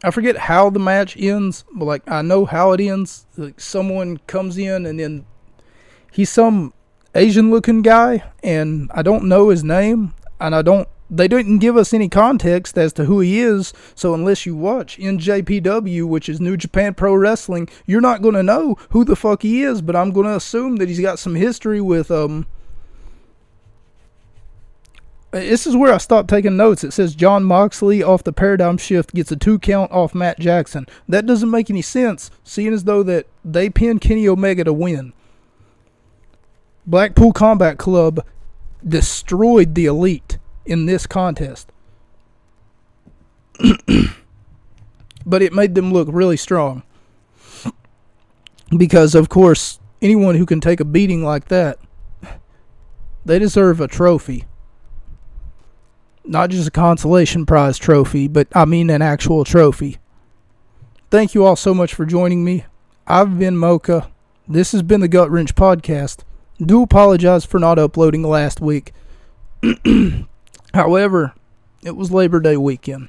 I forget how the match ends, but like I know how it ends. Like someone comes in and then he's some Asian looking guy and I don't know his name and they didn't give us any context as to who he is, so unless you watch NJPW, which is New Japan Pro Wrestling, you're not going to know who the fuck he is, but I'm going to assume that he's got some history with this is where I stopped taking notes. It says John Moxley off the Paradigm Shift gets a 2 count off Matt Jackson. That doesn't make any sense, seeing as though that they pinned Kenny Omega to win. Blackpool Combat Club destroyed the Elite in this contest. But it made them look really strong. Because, of course, anyone who can take a beating like that, they deserve a trophy. Not just a consolation prize trophy, but I mean an actual trophy. Thank you all so much for joining me. I've been Mocha. This has been the Gut Wrench Podcast. Do apologize for not uploading last week. However, it was Labor Day weekend.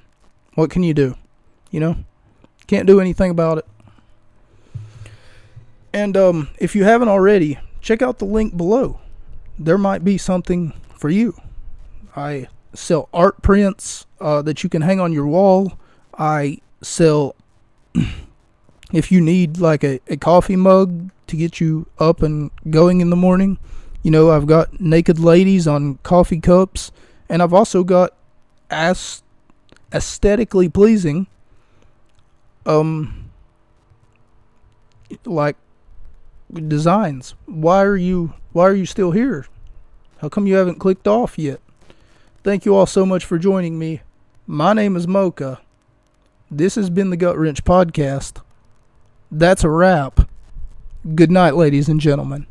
What can you do? You know? Can't do anything about it. And if you haven't already, check out the link below. There might be something for you. I sell art prints that you can hang on your wall. I sell, if you need like a coffee mug to get you up and going in the morning. You know, I've got naked ladies on coffee cups. And I've also got aesthetically pleasing, like designs. Why are you still here? How come you haven't clicked off yet? Thank you all so much for joining me. My name is Mocha. This has been the Gut Wrench Podcast. That's a wrap. Good night, ladies and gentlemen.